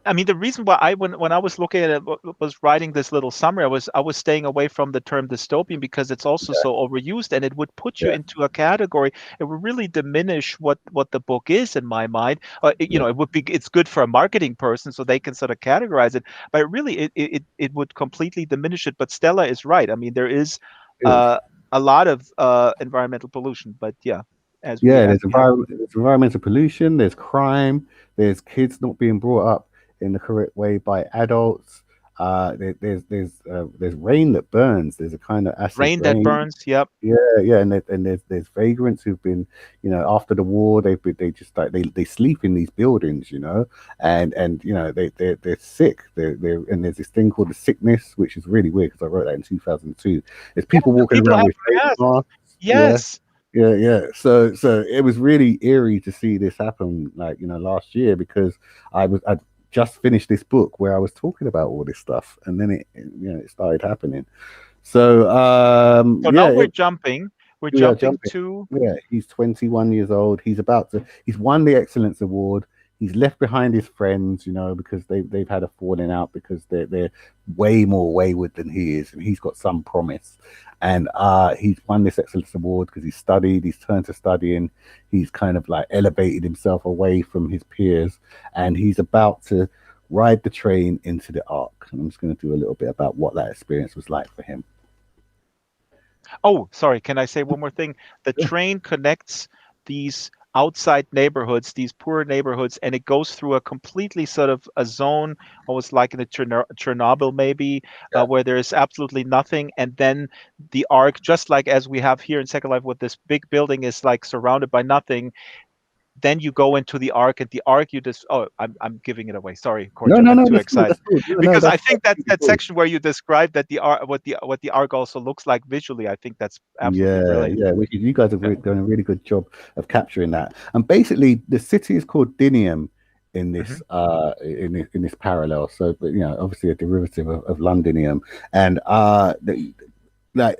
I mean, the reason why when I was looking at it, was writing this little summary, I was staying away from the term dystopian because it's also so overused, and it would put you yeah, into a category. It would really diminish what the book is in my mind. yeah. It's good for a marketing person so they can sort of categorize it, but really it would completely diminish it. But Stella is right. I mean, there is It is. uh, a lot of environmental pollution, but yeah, as we Yeah, as there's we have. there's environmental pollution, there's crime, there's kids not being brought up in the correct way by adults. There's rain that burns. There's a kind of acid Rain that rain. burns. Yep. Yeah, yeah, and there's vagrants who've been, after the war, they just like they sleep in these buildings, and they're sick. And there's this thing called the sickness, which is really weird because I wrote that in 2002. There's Yeah, people walking people around have with face masks. masks. Yeah, Yes. yeah, yeah. So it was really eerie to see this happen, like last year, because I just finished this book where I was talking about all this stuff, and then it started happening. So So now yeah, we're jumping. We're we are jumping jumping. to. Yeah, he's 21 years old. He's won the Excellence Award. He's left behind his friends, because they've had a falling out because they're way more wayward than he is, and he's got some promise. And he's won this Excellence Award because he's turned to studying, he's kind of like elevated himself away from his peers, and he's about to ride the train into the Ark. And I'm just going to do a little bit about what that experience was like for him. Oh, sorry. Can I say one more thing? The Yeah, train connects these outside neighborhoods, these poor neighborhoods, and it goes through a completely sort of a zone, almost like in a Chernobyl, maybe, yeah. where there is absolutely nothing. And then the arc, just like as we have here in Second Life, with this big building, is like surrounded by nothing. Then you go into the arc, and the arc you just, oh, I'm giving it away. Sorry, No, Courttia, no, I'm no, too that's cool. excited That's cool. No, no, because I that's think that really that cool. section where you described that the arc, what the arc also looks like visually, I think that's absolutely Yeah, brilliant. yeah. You guys have Yeah. done a really good job of capturing that. And basically, the city is called Dinium in Mhm. in this parallel. So, but obviously a derivative of Londinium, and like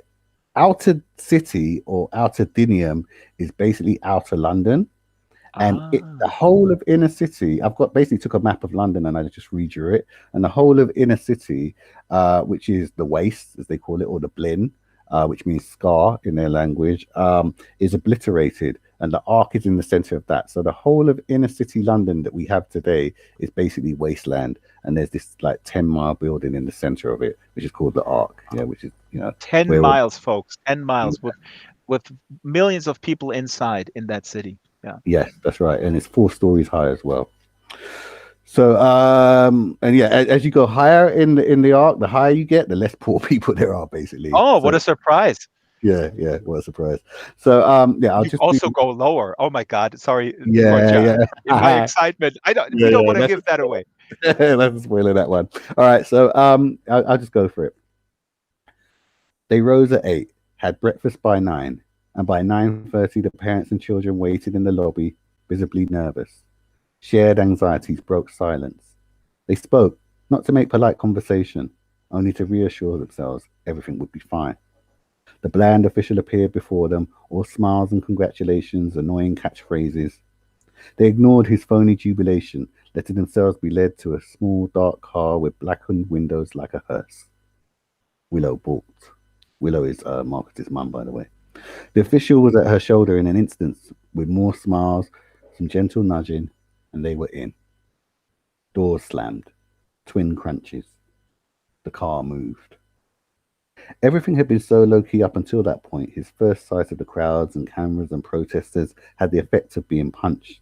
outer city or outer Dinium is basically outer London. And the Ah, whole of inner city, I've got basically took a map of London and I just redrew it. And the whole of inner city, which is the waste, as they call it, or the Blin, which means scar in their language, is obliterated. And the Ark is in the center of that. So the whole of inner city London that we have today is basically wasteland. And there's this like 10-mile building in the center of it, which is called the Ark. Yeah, which is, 10 where we're. miles, folks. 10 miles with millions of people inside in that city. Yeah. Yes, that's right. And it's 4 stories high as well. So and yeah, as you go higher in the arc, the higher you get, the less poor people there are basically. Oh, what So a surprise. yeah, yeah, what a surprise. So yeah, I'll You just do. also go lower. Oh my God. Sorry, Yeah, Courttia. yeah. In my excitement, Yeah, we don't yeah, want to give that away. that's a spoiler, that one. All right, so I'll just go for it. They rose at 8, had breakfast by 9, and by 9:30 the parents and children waited in the lobby, visibly nervous. Shared anxieties broke silence. They spoke, not to make polite conversation, only to reassure themselves everything would be fine. The bland official appeared before them, all smiles and congratulations, annoying catchphrases. They ignored his phony jubilation, letting themselves be led to a small dark car with blackened windows like a hearse. Willow balked. Willow is Marcus's mum, by the way. The official was at her shoulder in an instant, with more smiles, some gentle nudging, and they were in. Doors slammed. Twin crunches. The car moved. Everything had been so low-key up until that point. His first sight of the crowds and cameras and protesters had the effect of being punched.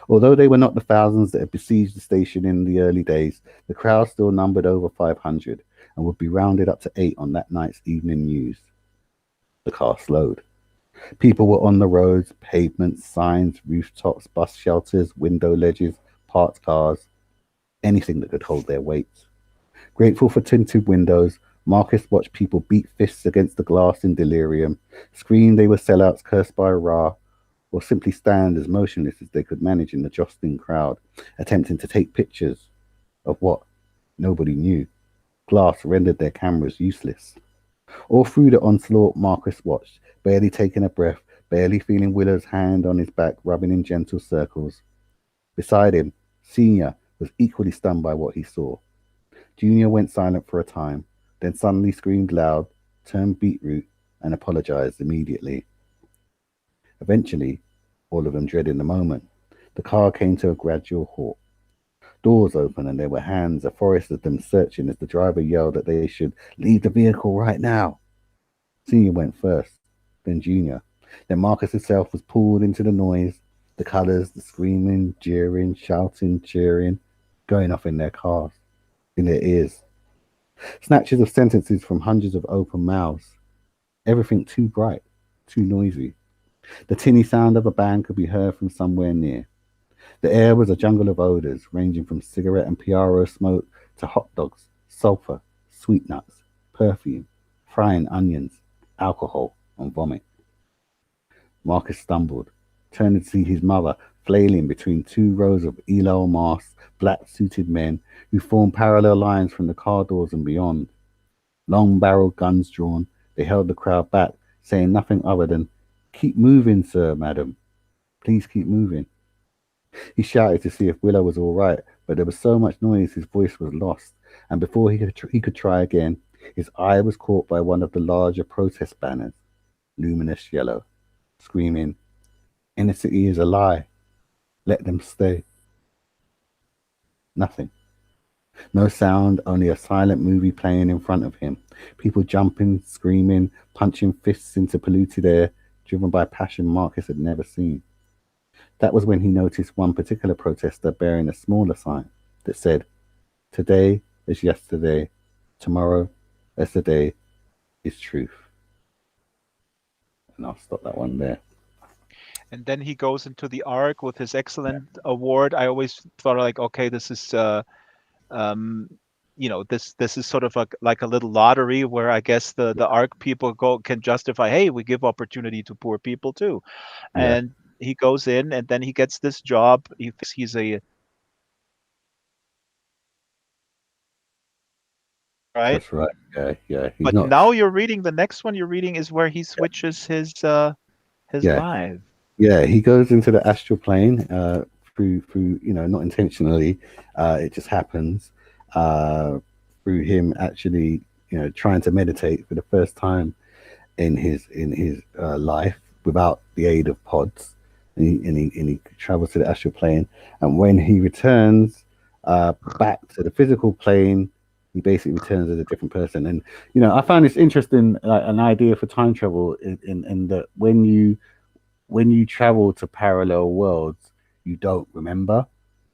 Although they were not the thousands that had besieged the station in the early days, the crowd still numbered over 500 and would be rounded up to 8 on that night's evening news. The car slowed. People were on the roads, pavements, signs, rooftops, bus shelters, window ledges, parked cars, anything that could hold their weight. Grateful for tinted windows, Marcus watched people beat fists against the glass in delirium, scream they were sellouts cursed by Ra, or simply stand as motionless as they could manage in the jostling crowd, attempting to take pictures of what nobody knew. Glass rendered their cameras useless. All through the onslaught, Marcus watched, barely taking a breath, barely feeling Willow's hand on his back rubbing in gentle circles. Beside him, Senior was equally stunned by what he saw. Junior went silent for a time, then suddenly screamed loud, turned beetroot, and apologized immediately. Eventually, all of them dreading the moment, the car came to a gradual halt. Doors opened and there were hands, a forest of them searching as the driver yelled that they should leave the vehicle right now. Senior went first, then Junior. Then Marcus himself was pulled into the noise, the colours, the screaming, jeering, shouting, cheering, going off in their cars, in their ears. Snatches of sentences from hundreds of open mouths. Everything too bright, too noisy. The tinny sound of a band could be heard from somewhere near. The air was a jungle of odours, ranging from cigarette and PRO smoke to hot dogs, sulphur, sweet nuts, perfume, frying onions, alcohol, and vomit. Marcus stumbled, turned to see his mother flailing between two rows of Elul masked, black-suited men who formed parallel lines from the car doors and beyond. Long-barreled guns drawn, they held the crowd back, saying nothing other than, "Keep moving, sir, madam. Please keep moving." He shouted to see if Willow was all right, but there was so much noise his voice was lost, and before he could try again, his eye was caught by one of the larger protest banners, luminous yellow, screaming, "Inner City is a lie. Let them stay." Nothing. No sound, only a silent movie playing in front of him. People jumping, screaming, punching fists into polluted air, driven by passion Marcus had never seen. That was when he noticed one particular protester bearing a smaller sign that said, "Today is yesterday, tomorrow as the day is truth." And I'll stop that one there. And then he goes into the arc with his excellent award. I always thought like, okay, this is um, this is sort of like a little lottery where I guess the arc people can justify, hey, we give opportunity to poor people too. Yeah, And he goes in and then he gets this job. He thinks he's a right. that's right. Yeah. He's But not. now you're reading the next one you're reading is where he switches his Yeah, life. yeah. He goes into the astral plane through not intentionally. It just happens through him actually trying to meditate for the first time in his life without the aid of pods, and he travels to the astral plane, and when he returns back to the physical plane, he basically returns as a different person. And I found this interesting, like an idea for time travel in that when you travel to parallel worlds, you don't remember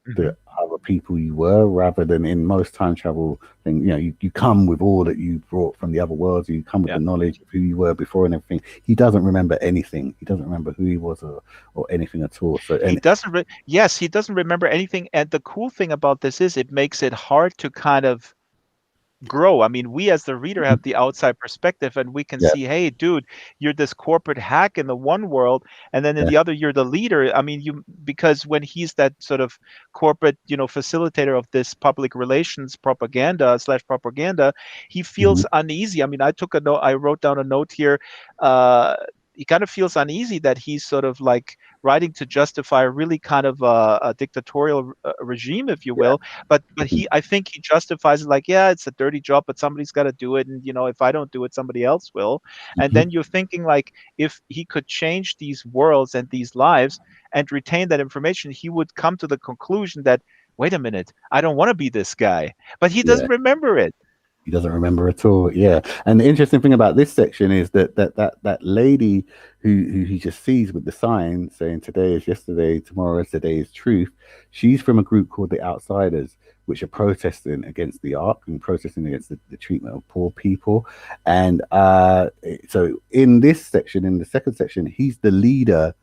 the other people you were, rather than in most time travel thing, you come with all that you brought from the other worlds, you come with Yeah. the knowledge of who you were before and everything. He doesn't remember anything. He doesn't remember who he was or anything at all. So, He and doesn't yes, he doesn't remember anything. And the cool thing about this is it makes it hard to kind of grow. I mean, we as the reader have the outside perspective and we can yeah, see, hey, dude, you're this corporate hack in the one world, and then in yeah, the other, you're the leader. I mean, because when he's that sort of corporate, facilitator of this public relations propaganda, he mhm, feels uneasy. I mean, I wrote down a note here. Uh, he kind of feels uneasy that he's sort of like writing to justify really kind of a dictatorial regime, if you yeah, will. But mhm, I think he justifies it like, yeah, it's a dirty job, but somebody's got to do it, and if I don't do it, somebody else will. And mhm, then you're thinking like, if he could change these worlds and these lives and retain that information, he would come to the conclusion that, wait a minute, I don't want to be this guy, but he yeah. doesn't remember it. He doesn't remember at all. Yeah, and the interesting thing about this section is that lady who he just sees with the sign saying "Today is yesterday, tomorrow is today is truth." She's from a group called the Outsiders, which are protesting against the arc and protesting against the treatment of poor people. And so in this section, in the second section, he's the leader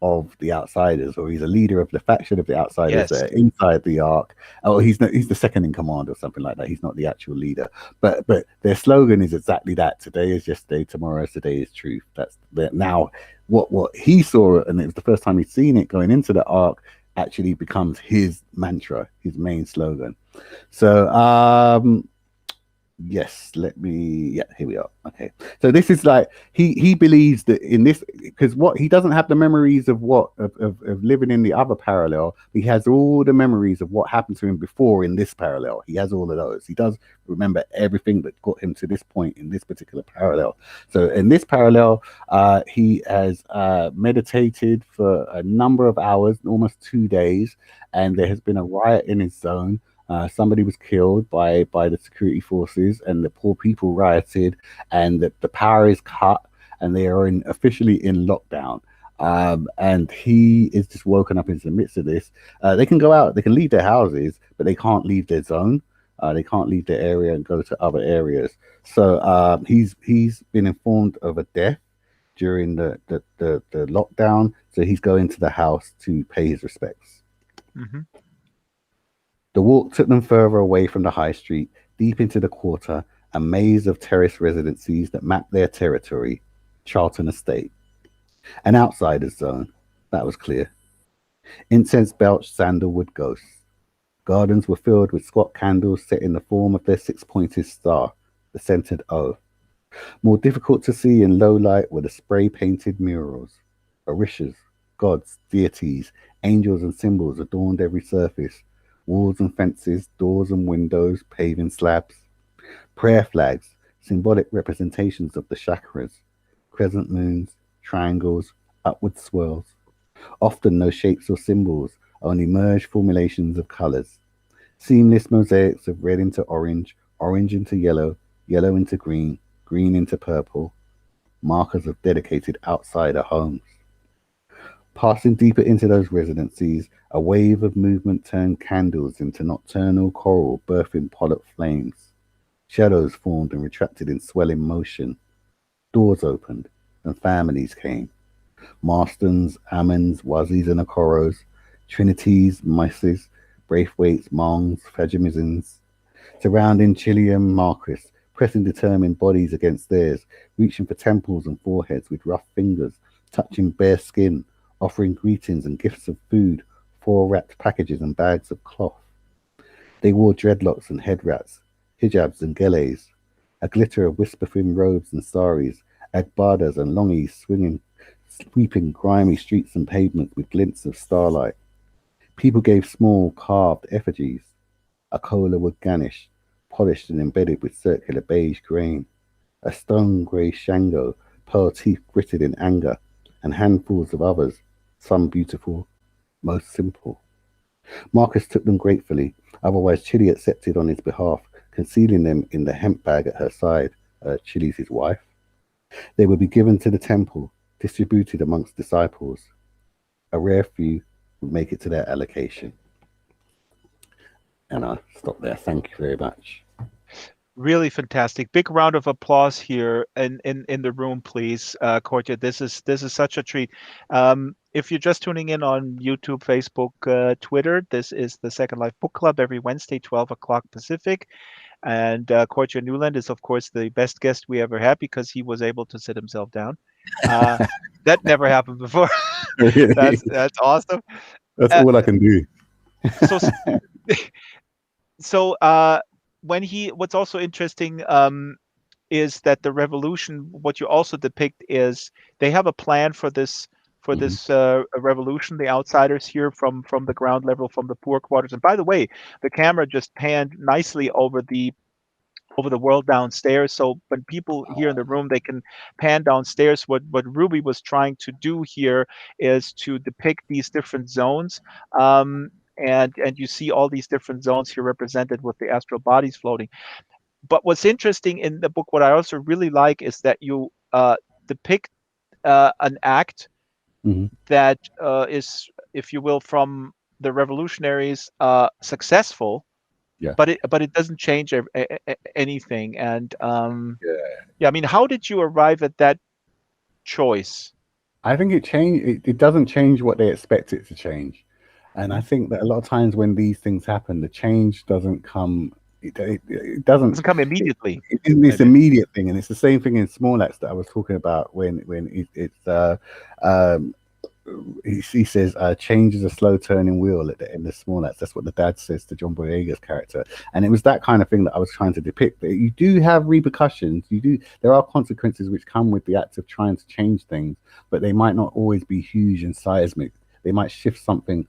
of the Outsiders, or he's a leader of the faction of the Outsiders Yes. that are inside the Ark. Oh, he's the second in command or something like that. He's not the actual leader, but their slogan is exactly that: "Today is yesterday, tomorrow is today is truth." That's now what he saw, and it was the first time he'd seen it going into the Ark. Actually, becomes his mantra, his main slogan. So, yes, let me, yeah, here we are. Okay, so this is like he believes that in this, because what he doesn't have the memories of what of living in the other parallel. He has all the memories of what happened to him before in this parallel. He has all of those. He does remember everything that got him to this point in this particular parallel. So in this parallel, he has meditated for a number of hours, almost 2 days, and there has been a riot in his zone. Somebody was killed by the security forces, and the poor people rioted, and the power is cut, and they are officially in lockdown. And he is just woken up into the midst of this. They can go out, they can leave their houses, but they can't leave their zone. They can't leave their area and go to other areas. So he's been informed of a death during the lockdown. So he's going to the house to pay his respects. Mm-hmm. The walk took them further away from the high street, deep into the quarter, a maze of terrace residencies that mapped their territory. Charlton Estate. An outsider's zone, that was clear. Incense belched sandalwood ghosts. Gardens were filled with squat candles set in the form of their six-pointed star, the centered O. More difficult to see in low light were the spray-painted murals. Orishas, gods, deities, angels and symbols adorned every surface. Walls and fences, doors and windows, paving slabs. Prayer flags, symbolic representations of the chakras. Crescent moons, triangles, upward swirls. Often no shapes or symbols, only merged formulations of colours. Seamless mosaics of red into orange, orange into yellow, yellow into green, green into purple. Markers of dedicated outsider homes. Passing deeper into those residencies, a wave of movement turned candles into nocturnal coral, birthing polyp flames. Shadows formed and retracted in swelling motion. Doors opened, and families came. Marstons, Ammons, Wazis and Akoros, Trinities, Mices, Braithwaites, Mongs, Fajimizins, surrounding Chilium Marquis, pressing determined bodies against theirs, reaching for temples and foreheads with rough fingers, touching bare skin, offering greetings and gifts of food, fore-wrapped packages and bags of cloth. They wore dreadlocks and head wraps, hijabs and gelees, a glitter of whisper-thin robes and saris, agbadas and longis sweeping grimy streets and pavements with glints of starlight. People gave small carved effigies, a kola wood Ganesh, polished and embedded with circular beige grain, a stone grey Shango, pearl teeth gritted in anger, and handfuls of others, some beautiful, most simple. Marcus took them gratefully, otherwise Chili accepted on his behalf, concealing them in the hemp bag at her side, Chili's his wife. They would be given to the temple, distributed amongst disciples. A rare few would make it to their allocation. And I'll stop there. Thank you very much. Really fantastic. Big round of applause here in the room, please, Courttia. This is such a treat. If you're just tuning in on YouTube, Facebook, Twitter, this is the Second Life Book Club every Wednesday, 12 o'clock Pacific. And Courttia Newland is, of course, the best guest we ever had because he was able to sit himself down. That never happened before. That's awesome. That's all I can do. So so what's also interesting is that the revolution, what you also depict is they have a plan for this revolution, the outsiders here from the ground level, from the poor quarters. And by the way, the camera just panned nicely over the world downstairs, so when people here in the room, they can pan downstairs. What Ruby was trying to do here is to depict these different zones, and you see all these different zones here represented with the astral bodies floating. But what's interesting in the book, what I also really like, is that you depict an act that is, if you will, from the revolutionaries, successful, Yeah. but it doesn't change anything. And Yeah. yeah, I mean, how did you arrive at that choice? I think it doesn't change what they expect it to change. And I Mhm. think that a lot of times when these things happen, the change doesn't come. It doesn't. Doesn't come It, immediately. it isn't this Maybe. immediate thing, and it's the same thing in Small Axe that I was talking about when it's um, he says change is a slow turning wheel at the end of Snorlax. That's what the dad says to John Boyega's character, and it was that kind of thing that I was trying to depict. That you do have repercussions, there are consequences which come with the act of trying to change things, but they might not always be huge and seismic. They might shift something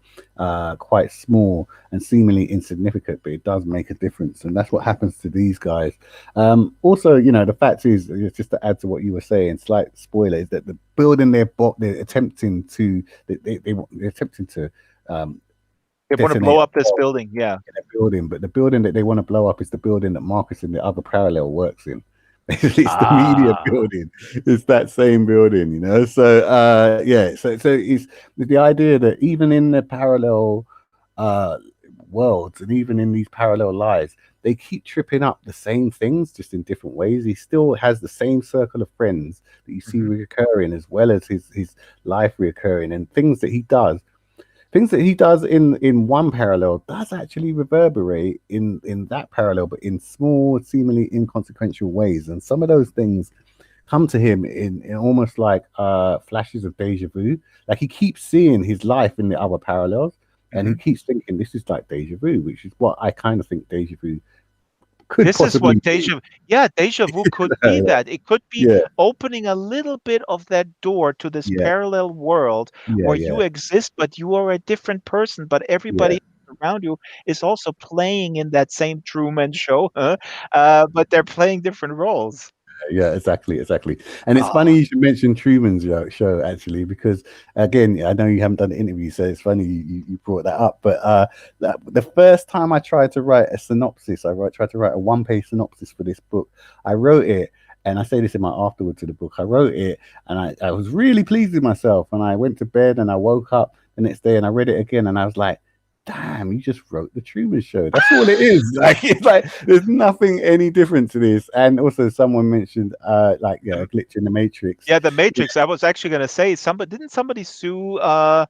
quite small and seemingly insignificant, but it does make a difference, and that's what happens to these guys. Also, the fact is, just to add to what you were saying, slight spoiler, is that the building they're attempting to they're attempting to um, They want to detonate blow a up this bomb building. Yeah. in a building, but the building that they want to blow up is the building that Marcus in the other parallel works in. It's the media Ah. building. It's that same building. So yeah, so it's the idea that even in the parallel uh worlds and even in these parallel lives, they keep tripping up the same things just in different ways. He still has the same circle of friends that you see Mhm. recurring, as well as his life reoccurring, and things that he does in one parallel does actually reverberate in that parallel, but in small, seemingly inconsequential ways. And some of those things come to him in almost like flashes of deja vu. Like he keeps seeing his life in the other parallels, and he Mhm. keeps thinking this is like deja vu, which is what I kind of think deja vu could This is what possibly be. deja vu could be that. It could be Yeah, opening a little bit of that door to this yeah, parallel world yeah, where yeah, you exist, but you are a different person, but yeah. everybody around you is also playing in that same Truman Show, huh? But they're playing different roles. Yeah, exactly. And it's funny Ah, you should mention Truman's show actually, because again, I know you haven't done an interview, so it's funny you brought that up. But the first time I tried to write a synopsis, tried to write a one-page synopsis for this book. I wrote it, and I say this in my afterward to the book. I wrote it, and I was really pleased with myself. And I went to bed, and I woke up the next day, and I read it again, and I was like, damn, you just wrote the Truman Show. That's all it is. Like it's like there's nothing any different to this. And also, someone mentioned a um, glitch in the Matrix. yeah, The Yeah, Matrix. I was actually gonna say didn't somebody sue the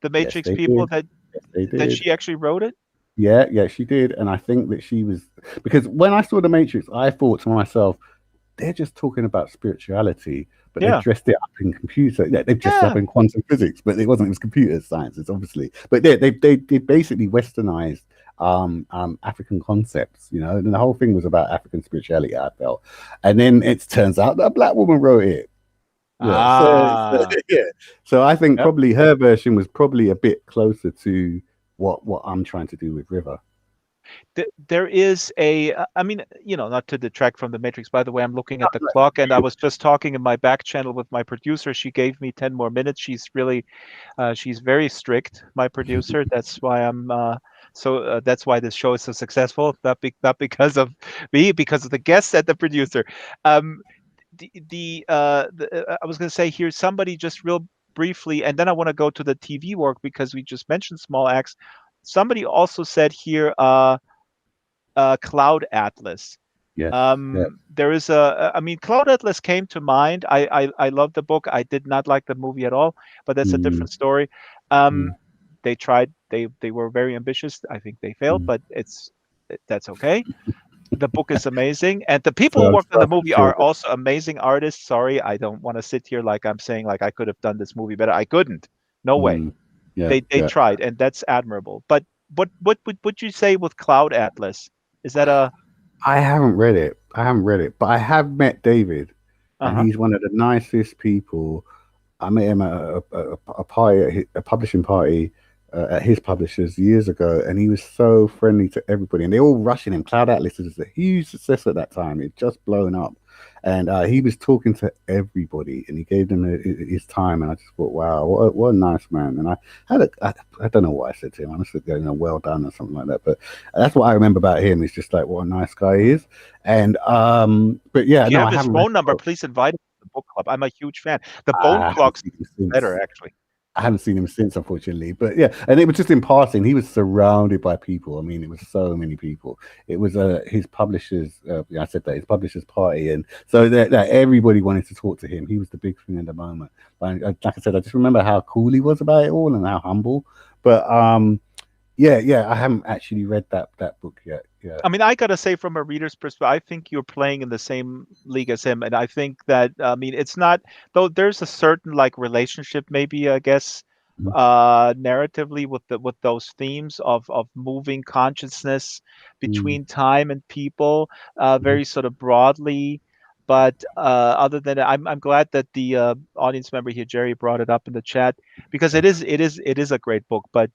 yes, Matrix they people did. Yes, they that did. she actually wrote it? Yeah, she did. And I think that she was, because when I saw the Matrix, I thought to myself, they're just talking about spirituality, but they've Yeah. dressed it up in computer. Yeah, they've dressed it up Yeah. in quantum physics, but it wasn't. It was computer sciences, obviously. But they basically westernized African concepts, and the whole thing was about African spirituality. I felt, and then it turns out that a black woman wrote it. Yeah, so Ah. yeah, so I think Yep. probably her version was probably a bit closer to what I'm trying to do with River. There is I mean, not to detract from the Matrix. By the way, I'm looking at the clock, and I was just talking in my back channel with my producer. She gave me 10 more minutes. She's very strict, my producer. That's why that's why this show is so successful. Not because of me, because of the guests and the producer. Um, I was going to say here, somebody just real briefly, and then I want to go to the TV work because we just mentioned Small Axe. Somebody also said here, Cloud Atlas. Yes, yeah, There is I mean, Cloud Atlas came to mind. I love the book. I did not like the movie at all, but that's a mm, different story. mm, They tried. They were very ambitious. I think they failed, mm. but that's okay. The book is amazing, and the people who So worked on the stuff for movie are children. also amazing artists. Sorry, I don't want to sit here like I'm saying like I could have done this movie better. I couldn't. No way. Mm, yeah, They yeah. tried, and that's admirable. But what would you say with Cloud Atlas? Is that a I haven't read it. But I have met David, and uh-huh? he's one of the nicest people. I met him at a party, a publishing party at his publishers years ago, and he was so friendly to everybody. And they all rushing him. Cloud Atlas was a huge success at that time; it just blown up, and he was talking to everybody, and he gave them his time. And I just thought, wow, what a nice man. And I don't know what I said to him. I must have said, well done or something like that. But that's what I remember about him. Is just like what a nice guy he is. And but yeah, If you no, have I his haven't read phone the number, book. please invite him to the book club. I'm a huge fan. The Bone I haven't Clocks seen him better since. actually. I haven't seen him since, unfortunately. But yeah, and it was just in passing. He was surrounded by people. I mean, it was so many people. It was his publishers. Yeah, I said that his publishers party, and so that everybody wanted to talk to him. He was the big thing at the moment. But like I said, I just remember how cool he was about it all and how humble. But yeah, I haven't actually read that book yet. Yeah. I mean, I gotta say, from a reader's perspective, I think you're playing in the same league as him, and I think that, I mean, it's not, though. There's a certain like relationship, maybe, I guess, Mhm. narratively with those themes of moving consciousness Mm, between time and people, mhm. very sort of broadly. But other than that, I'm glad that the audience member here, Jerry, brought it up in the chat because it is a great book. But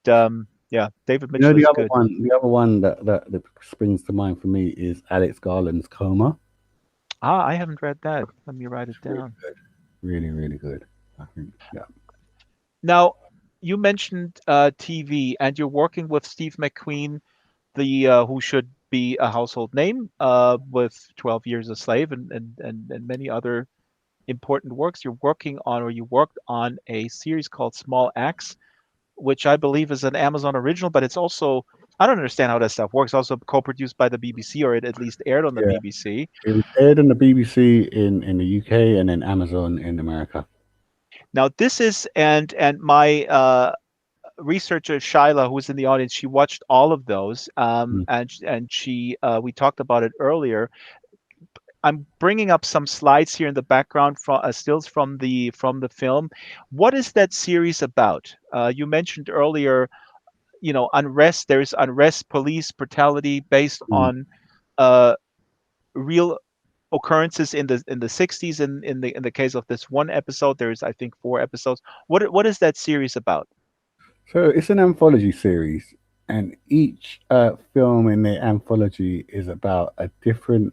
yeah, David You know, Mitchell is good. the other one that springs to mind for me is Alex Garland's Coma. Ah, I haven't read that. Let me write It's it really down. good, really, really good. I think, yeah. Now, you mentioned TV, and you're working with Steve McQueen, the who should be a household name, with 12 Years a Slave and many other important works. You're working on, or you worked on a series called Small Axe, which I believe is an Amazon original, but it's also, I don't understand how that stuff works. Also co-produced by the BBC, or it at least aired on the Yeah, BBC. it was aired on the BBC in the UK and then Amazon in America. Now, this is, and my researcher Shyla, who was in the audience, she watched all of those, Mm, and she we talked about it earlier. I'm bringing up some slides here in the background from stills from the film. What is that series about? You mentioned earlier, unrest. There's unrest, police brutality based mm. on real occurrences in the 60s. In the case of this one episode, there's, I think, 4 episodes. What is that series about? So it's an anthology series, and each film in the anthology is about a different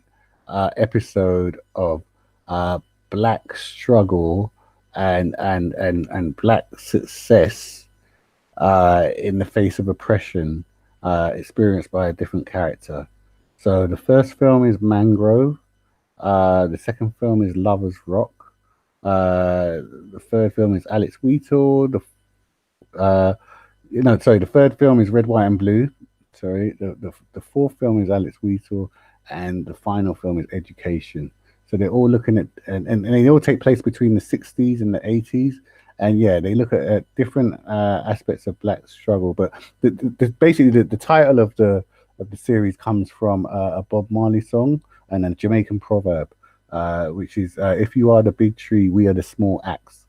episode of uh, black struggle and black success in the face of oppression experienced by a different character. So the first film is Mangrove. The second film is Lovers Rock. The third film is Alex Wheatle. Uh, sorry, the third film is Red, White, and Blue. Sorry, the fourth film is Alex Wheatle, and the final film is Education. So they're all looking at, and they all take place between the 60s and the 80s. And yeah, they look at different aspects of black struggle. But basically, the title of the series comes from a Bob Marley song and a Jamaican proverb, which is "If you are the big tree, we are the small axe.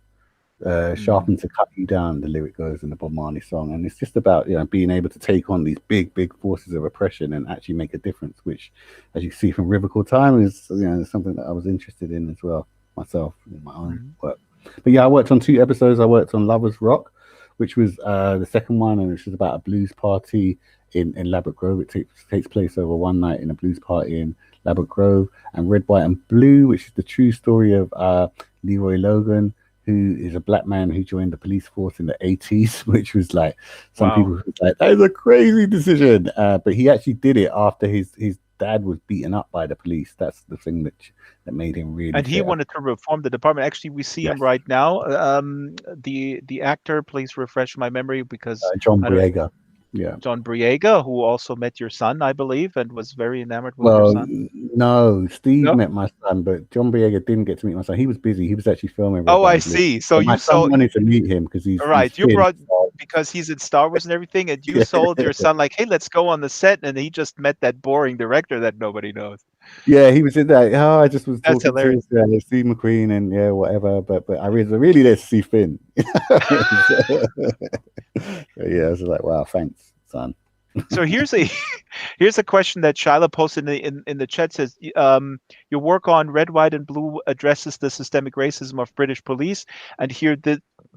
Mm, Sharpen to cut you down," the lyric goes in the Bob Marley song, and it's just about being able to take on these big forces of oppression and actually make a difference. Which, as you see from River Called Time, is something that I was interested in as well myself in my own mhm. work. But yeah, I worked on 2 episodes. I worked on Lovers Rock, which was the second one, and which is about a blues party in Labrador Grove. It takes place over one night in a blues party in Labrador Grove. And Red, White, and Blue, which is the true story of Leroy Logan, who is a black man who joined the police force in the 80s, which was like some people Wow. were like, that is a crazy decision. But he actually did it after his dad was beaten up by the police. That's the thing that made him really And he set up. wanted to reform the department. Actually, we see him Yes, right now. The actor, please refresh my memory because John I don't. Briega. Yeah. John Briega, who also met your son, I believe, and was very enamored with your Well, son. no, Steve No. met my son, but John Boyega didn't get to meet my son. He was busy. He was actually filming Red, Oh, White, I and Blue. see. So But my you son saw, wanted to meet him because he's right? You Finn. brought, because he's in Star Wars and everything, and you Yeah. sold your son like, hey, let's go on the set, and he just met that boring director that nobody knows. Yeah, he was in that. Oh, I just was That's talking to hilarious. Steve McQueen and yeah, whatever. But I was really there to see Finn. So, yeah, I was like, wow, thanks, son. So here's a question that Shyla posted in the chat. Says, your work on Red, White, and Blue addresses the systemic racism of British police, and here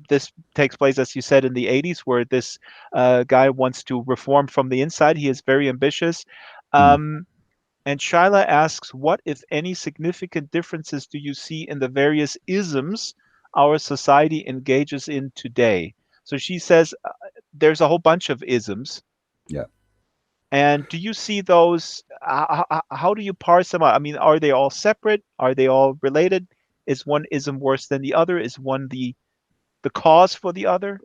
this takes place, as you said, in the 80s, where this guy wants to reform from the inside. He is very ambitious. Mm, Um, and Shyla asks, what, if any, significant differences do you see in the various isms our society engages in today? So she says there's a whole bunch of isms. yeah. And do you see those? How do you parse them out? I mean, are they all separate? Are they all related? Is one ism worse than the other? Is one the cause for the other?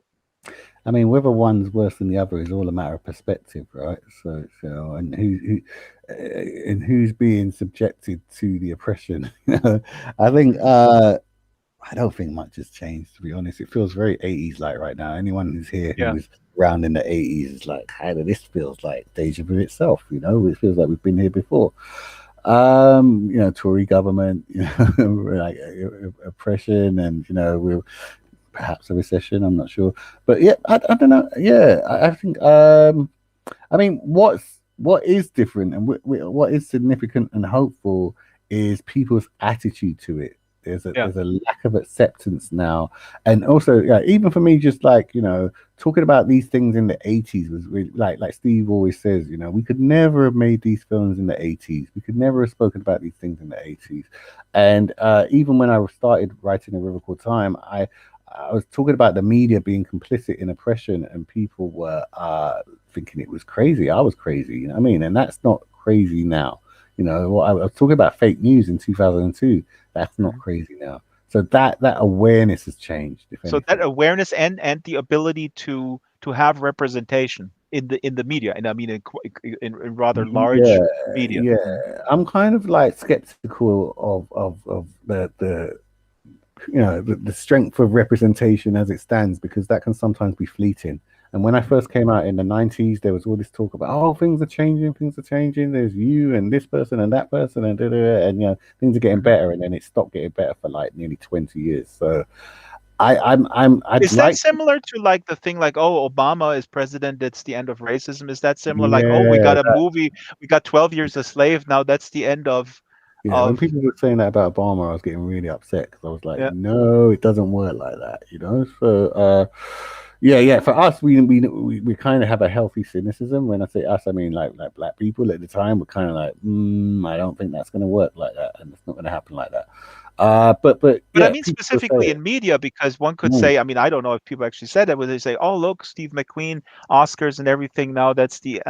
I mean, whether one's worse than the other is all a matter of perspective, right? So, and who's being subjected to the oppression? I think I don't think much has changed, to be honest. It feels very 80s like right now. Anyone who's here who Yeah. was around in the 80s is like, how do this feels like deja vu itself? It feels like we've been here before. Tory government, like oppression, and we're perhaps a recession. I'm not sure, but yeah, I don't know. Yeah, I think. I mean, what is different and what is significant and hopeful is people's attitude to it. Yeah. There's a lack of acceptance now, and also, yeah, even for me, just like talking about these things in the 80s was really like Steve always says, we could never have made these films in the 80s. We could never have spoken about these things in the 80s, and even when I started writing A River Called Time, I was talking about the media being complicit in oppression, and people were thinking it was crazy. I was crazy, you know what I mean? And that's not crazy now. I was talking about fake news in 2002. That's not Mhm. crazy now. So that awareness has changed, if So that anything. awareness and the ability to have representation in the media, and I mean in rather large Yeah, media. yeah. Mhm. I'm kind of like skeptical of the strength of representation as it stands, because that can sometimes be fleeting. And when I Mhm. first came out in the 90s, there was all this talk about, oh, things are changing, things are changing. There's you and this person and that person and da, da, da, and things are getting Mhm. better, and then it stopped getting better for like nearly 20 years. So I'd Is that like, similar to like the thing like, oh, Obama is president, that's the end of racism? Is that similar? Like, oh, we yeah, got a movie, we got 12 Years a Slave, now that's the end yeah. When of people were saying that about Obama, I was getting really upset because I was like, yeah, no, it doesn't work like that. So, yeah, yeah. For us, we kind of have a healthy cynicism. When I say us, I mean like black people at the time. We're kind of like, I don't think that's going to work like that, and it's not going to happen like that. But but I yeah, mean people still say specifically it. in media, because one could Mm, say, I mean, I don't know if people actually said that, where they say, oh, look, Steve McQueen, Oscars and everything, now that's the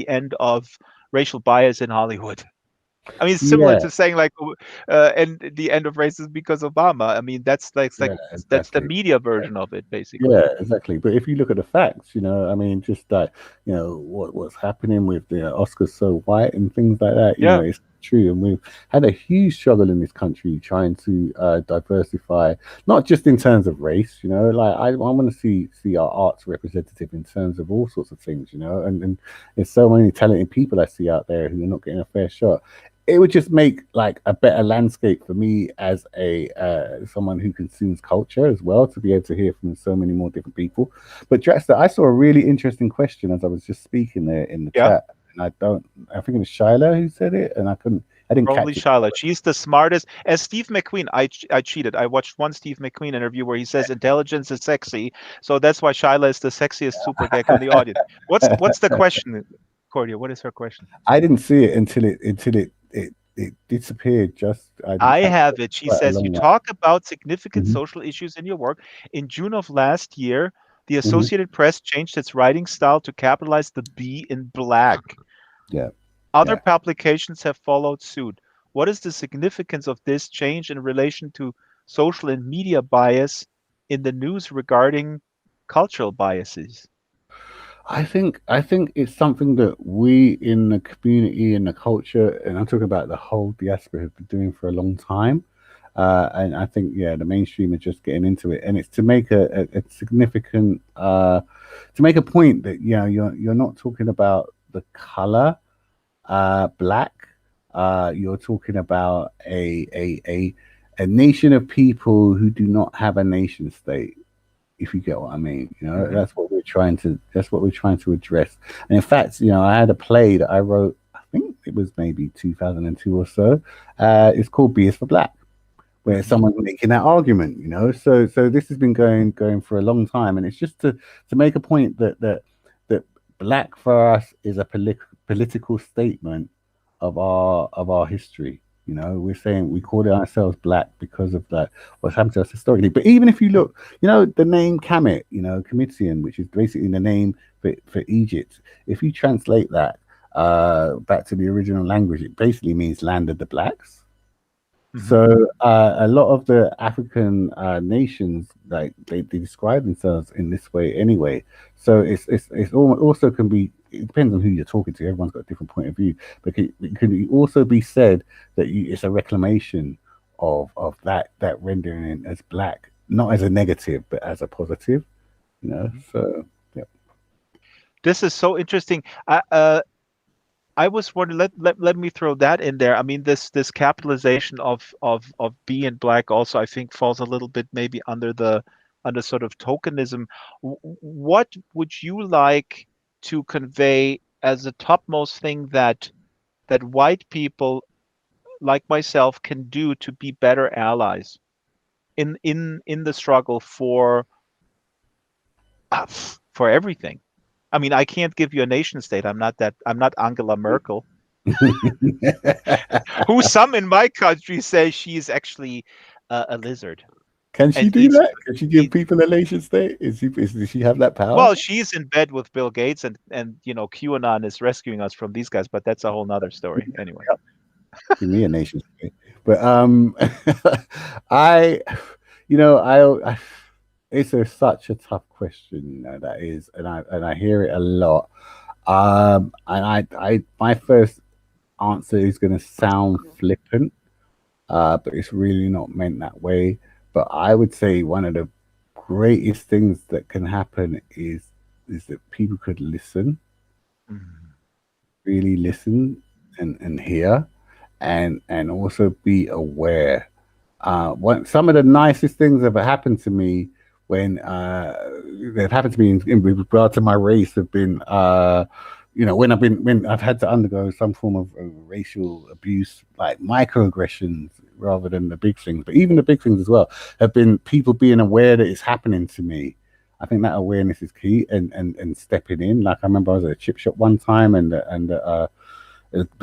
end of racial bias in Hollywood. I mean, it's similar yeah, to saying like, and the end of racism because Obama. I mean, that's like yeah, that's the exactly. media version of it, basically. Yeah, exactly. But if you look at the facts, I mean, just like, what's happening with the Oscars so white and things like that, Yeah, it's true. And we've had a huge struggle in this country trying to diversify, not just in terms of race, like I want to see our arts representative in terms of all sorts of things, and there's so many talented people I see out there who are not getting a fair shot. It would just make like a better landscape for me as a someone who consumes culture as well, to be able to hear from so many more different people. But Draxter, I saw a really interesting question as I was just speaking there in the yeah. chat, and I think it was Shyla who said it, and I didn't Probably catch it. Charlotte. She's the smartest. As Steve McQueen, I cheated. I watched one Steve McQueen interview where he says intelligence is sexy. So that's why Shyla is the sexiest super gecko in the audience. What's the question, Courttia? What is her question? I didn't see it until it disappeared. Just I didn't I catch it have it. She quite a says, you long talk about significant while. social issues in your work. In June of last year, the Hmm. Associated Press changed its writing style to capitalize the B in black. Yeah, Other yeah. publications have followed suit. What is the significance of this change in relation to social and media bias in the news regarding cultural biases? I think it's something that we in the community and the culture, and I'm talking about the whole diaspora, have been doing for a long time. And I think, yeah, the mainstream are just getting into it, and it's to make a significant to make a point that you're not talking about the color black. You're talking about a nation of people who do not have a nation state, if you get what I mean. Hmm. That's what we're trying to address. And in fact, I had a play that I wrote, I think it was maybe 2002 or so. It's called B is for Black, where Hmm. someone's making that argument. So this has been going for a long time, and it's just to make a point that black for us is a political statement of our history. We're saying we call it ourselves black because of that, what's happened to us historically. But even if you look, the name Kemet, Comitian, which is basically the name for Egypt, if you translate that back to the original language, it basically means land of the blacks. Hmm. So a lot of the African nations, like they describe themselves in this way anyway. So it's also can be. It depends on who you're talking to. Everyone's got a different point of view, but it can also be said that it's a reclamation of that rendering as black, not as a negative, but as a positive. You know. Hmm. So yeah. This is so interesting. I was wondering, let me throw that in there. I mean, this capitalization of being black also, I think, falls a little bit maybe under sort of tokenism. What would you like to convey as the topmost thing that white people like myself can do to be better allies in the struggle for everything? I mean, I can't give you a nation state. I'm not Angela Merkel, who some in my country say she is actually a lizard. Can she And do that? Can she give he people a nation state? Does she have that power? well, she's in bed with Bill Gates, and QAnon is rescuing us from these guys, but that's a whole nother story. Anyway. Give me a nation state. But I, I it's such a tough question, that is, and I hear it a lot. And my first answer is going to sound flippant, but it's really not meant that way. But I would say one of the greatest things that can happen is that people could listen, Mhm. really listen and hear, and also be aware. Some of the nicest things that have happened to me when that happened to me in regard to my race have been, when I've had to undergo some form of racial abuse, like microaggressions rather than the big things, but even the big things as well, have been people being aware that it's happening to me. I think that awareness is key, and stepping in. Like I remember I was at a chip shop one time, and the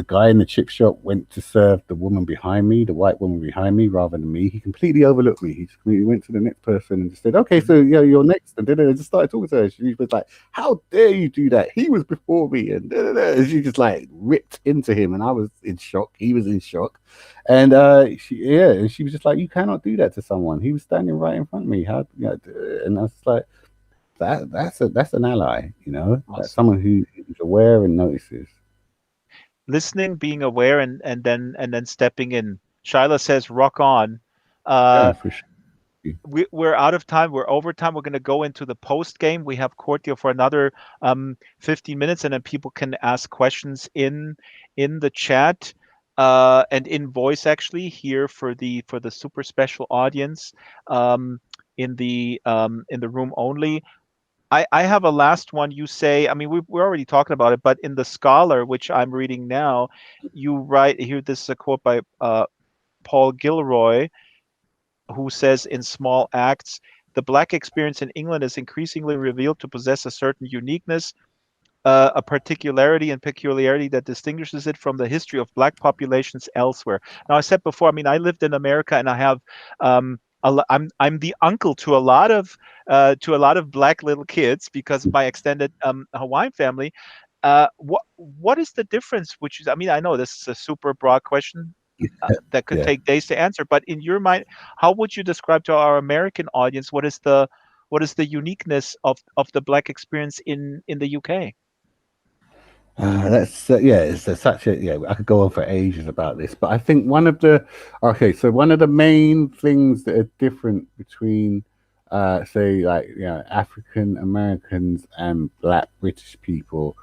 guy in the chip shop went to serve the woman behind me, the white woman behind me, rather than me. He completely overlooked me. He just completely went to the next person and just said, "Okay, so Mhm. yeah, you're next." And then I just started talking to her. She was like, "How dare you do that? He was before me." And, da, da, da. And she just like ripped into him, and I was in shock. He was in shock, and and she was just like, "You cannot do that to someone. He was standing right in front of me. How?" And I was like, that's an ally. That's Awesome. someone who is aware and notices. Listening, being aware, and then stepping in. Shyla says, "Rock on." Yeah, Uh, for sure. we're out of time. We're over time. We're going to go into the post game. We have Courttia for another 15 minutes, and then people can ask questions in the chat and in voice actually here for the super special audience um, in the room only. I have a last one. You say, I mean, we're already talking about it, but in the Scholar, which I'm reading now, you write here. This is a quote by Paul Gilroy, who says, in Small Acts, the Black experience in England is increasingly revealed to possess a certain uniqueness, a particularity and peculiarity that distinguishes it from the history of Black populations elsewhere. Now, I said before, I mean, I lived in America, and I have I'm the uncle to a lot of Black little kids because of my extended Hawaiian family. What is the difference? Which is, I mean, I know this is a super broad question that could Yeah. take days to answer, but in your mind, how would you describe to our American audience what is the uniqueness of the Black experience in the UK? That's yeah. It's such a yeah. I could go on for ages about this, but I think one of the main things that are different between, say, like African Americans and Black British people,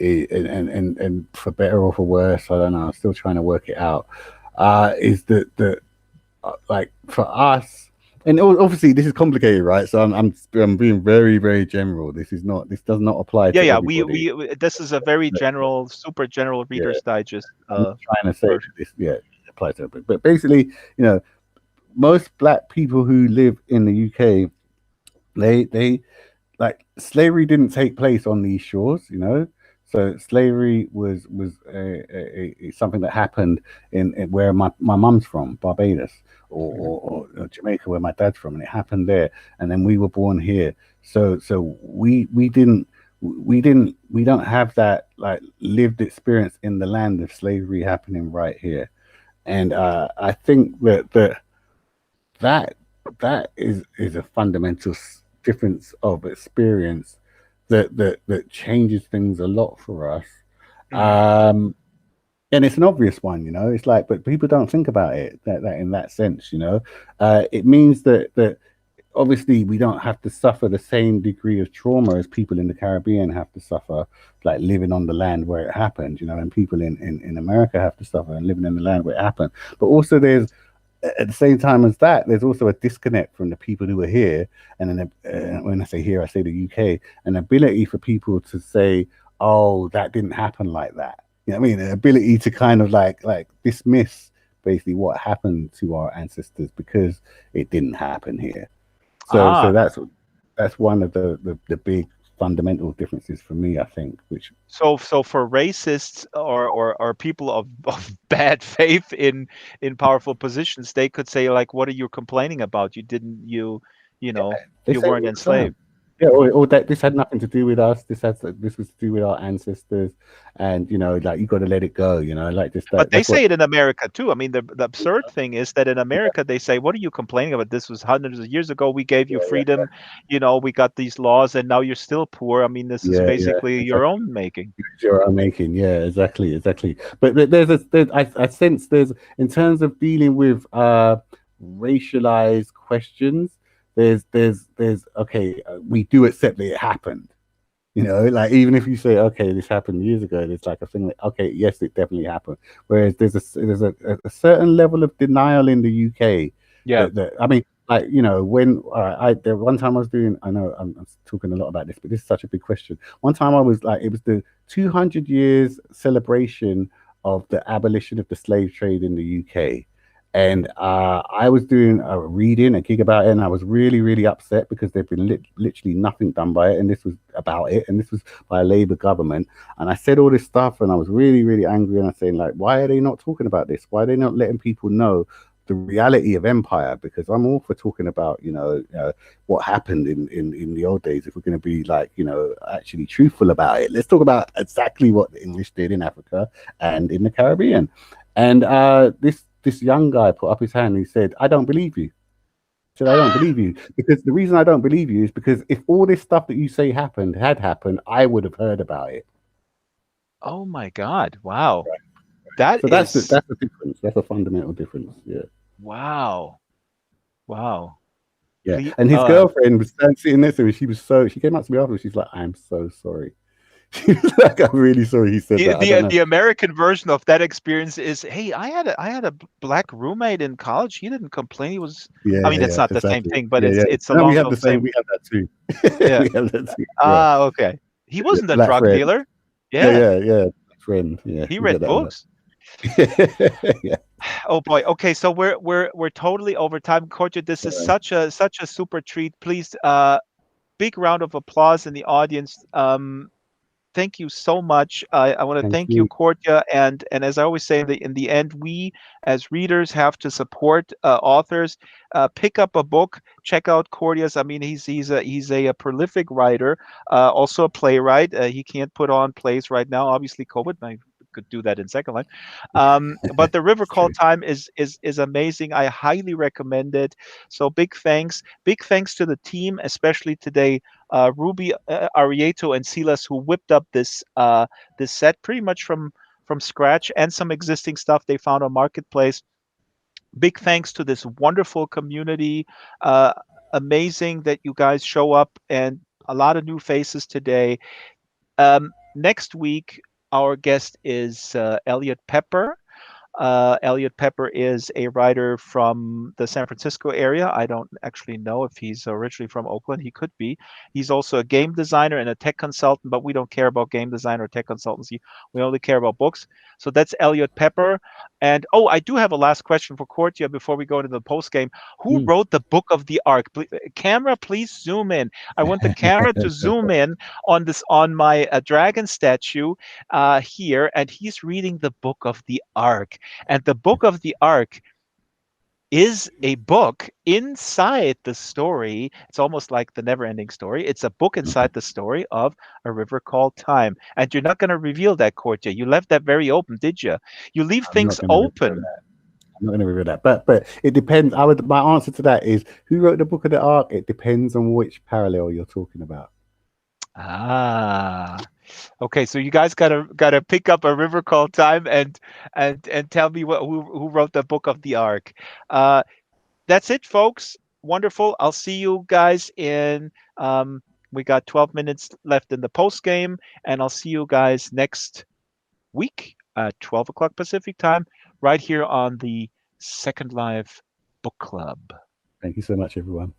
and for better or for worse, I don't know. I'm still trying to work it out. Is that like for us, and obviously this is complicated, right? So I'm being very very general. This does not apply Yeah, to yeah. We everybody. we this is a very general, super general Yeah, Reader's Digest I'm not trying to say that version. this applies to everybody, but basically, most black people who live in the UK, they like slavery didn't take place on these shores. So slavery was something that happened in where my mum's from, Barbados, or, Mhm. or Jamaica, where my dad's from, and it happened there. And then we were born here. So we don't have that like lived experience in the land of slavery happening right here. And I think that that is a fundamental difference of experience that changes things a lot for us. Mm. Um, and it's an obvious one, you know. It's like, but people don't think about it that in that sense, you know. It means that obviously we don't have to suffer the same degree of trauma as people in the Caribbean have to suffer, like living on the land where it happened, you know, and people in America have to suffer and living in the land where it happened. But also there's at the same time as that, there's also a disconnect from the people who are here. And then when I say here, I say the UK, an ability for people to say, "Oh, that didn't happen like that." You know what I mean? An ability to kind of like dismiss basically what happened to our ancestors because it didn't happen here. So Ah, that's one of the big fundamental differences for me, I think, which so for racists or people of bad faith in powerful positions, they could say like, "What are you complaining about? You know, they you say weren't all the time. enslaved." Yeah, or that this had nothing to do with us. This was to do with our ancestors, and you know, like you got to let it go. You know, like this. But they That's what. say it in America too. I mean, the absurd thing is that in America they say, "What are you complaining about? This was hundreds of years ago. We gave you Yeah, freedom. We got these laws, and now you're still poor. I mean, this is yeah. basically your Exactly. own making." Sure, I'm making. Yeah, exactly, exactly. But I sense there's in terms of dealing with racialized questions. There's okay. We do accept that it happened. You know, like even if you say, okay, this happened years ago, it's like a thing that, okay, yes, it definitely happened. Whereas there's a certain level of denial in the UK Yeah. that I mean, like you know, when I there one time I was doing, I know I'm talking a lot about this, but this is such a big question. One time I was like, it was the 200 years celebration of the abolition of the slave trade in the UK. And I was doing a reading, a gig about it, and I was really, really upset because there'd been literally nothing done by it, and this was about it, and this was by a Labour government. And I said all this stuff, and I was really, really angry, and I was saying like, why are they not talking about this? Why are they not letting people know the reality of empire? Because I'm all for talking about, what happened in the old days. If we're going to be like, actually truthful about it, let's talk about exactly what the English did in Africa and in the Caribbean. And this young guy put up his hand and he said, "I don't believe you." He said, "I don't believe you because the reason I don't believe you is because if all this stuff that you say had happened, I would have heard about it." Oh my God. Wow. That So is that's the difference. That's a fundamental difference. Yeah, wow. Wow. yeah. Ple And his girlfriend was sitting next to me. She came up to me afterwards. She's like, "I'm so sorry." She was like, "I'm really sorry." He said the that. I don't the know. the American version of that experience is, "Hey, I had a black roommate in college. He didn't complain. He was." Yeah, I mean, yeah, it's yeah. not the same Exactly. thing, but Yeah, yeah. it's No, we along have the those same. same. We have that too. Yeah. We have that too. Yeah, Ah, okay. He yeah. wasn't a Black drug friend. dealer. Yeah, Yeah, yeah, yeah. Friend. Yeah, he we got read that one. books. Yeah. Oh boy. Okay, so we're totally over time. Courttia, this is Uh, such a super treat. Please, big round of applause in the audience. Thank you so much. I want to thank thank you, you. Courttia, and as I always say, in the end, we as readers have to support authors. Pick up a book. Check out Courttia's. I mean, he's a prolific writer, also a playwright. He can't put on plays right now, obviously COVID. I could do that in Second Life, but the River It's Call true. Time is amazing. I highly recommend it. So big thanks to the team, especially today, Ruby, Arieto, and Silas, who whipped up this set pretty much from scratch and some existing stuff they found on Marketplace. Big thanks to this wonderful community. Uh, Amazing that you guys show up and a lot of new faces today. Next week, our guest is Elliot Pepper. Elliot Pepper is a writer from the San Francisco area. I don't actually know if he's originally from Oakland. He could be. He's also a game designer and a tech consultant, but we don't care about game design or tech consultancy. We only care about books. So that's Elliot Pepper. And oh, I do have a last question for Courttia before we go into the post game. Who Mm. wrote the Book of the Ark? Camera, please zoom in. I want the camera to zoom in on my dragon statue here, and he's reading the Book of the Ark. And the Book of the Ark is a book inside the story. It's almost like the never ending story. It's a book Okay. inside the story of A River Called Time. And you're not going to reveal that, Courttia. You left that very open, did you? You leave I'm things not going to reveal open. that. I'm not going to reveal that, but it depends. My answer to that is who wrote the Book of the Ark. It depends on which parallel you're talking about. Ah, okay. So you guys gotta pick up A River Called Time and tell me who wrote the Book of the Ark. Uh, that's it, folks. Wonderful. I'll see you guys in. We got 12 minutes left in the post game, and I'll see you guys next week at 12 o'clock Pacific time, right here on the Second Live Book Club. Thank you so much, everyone.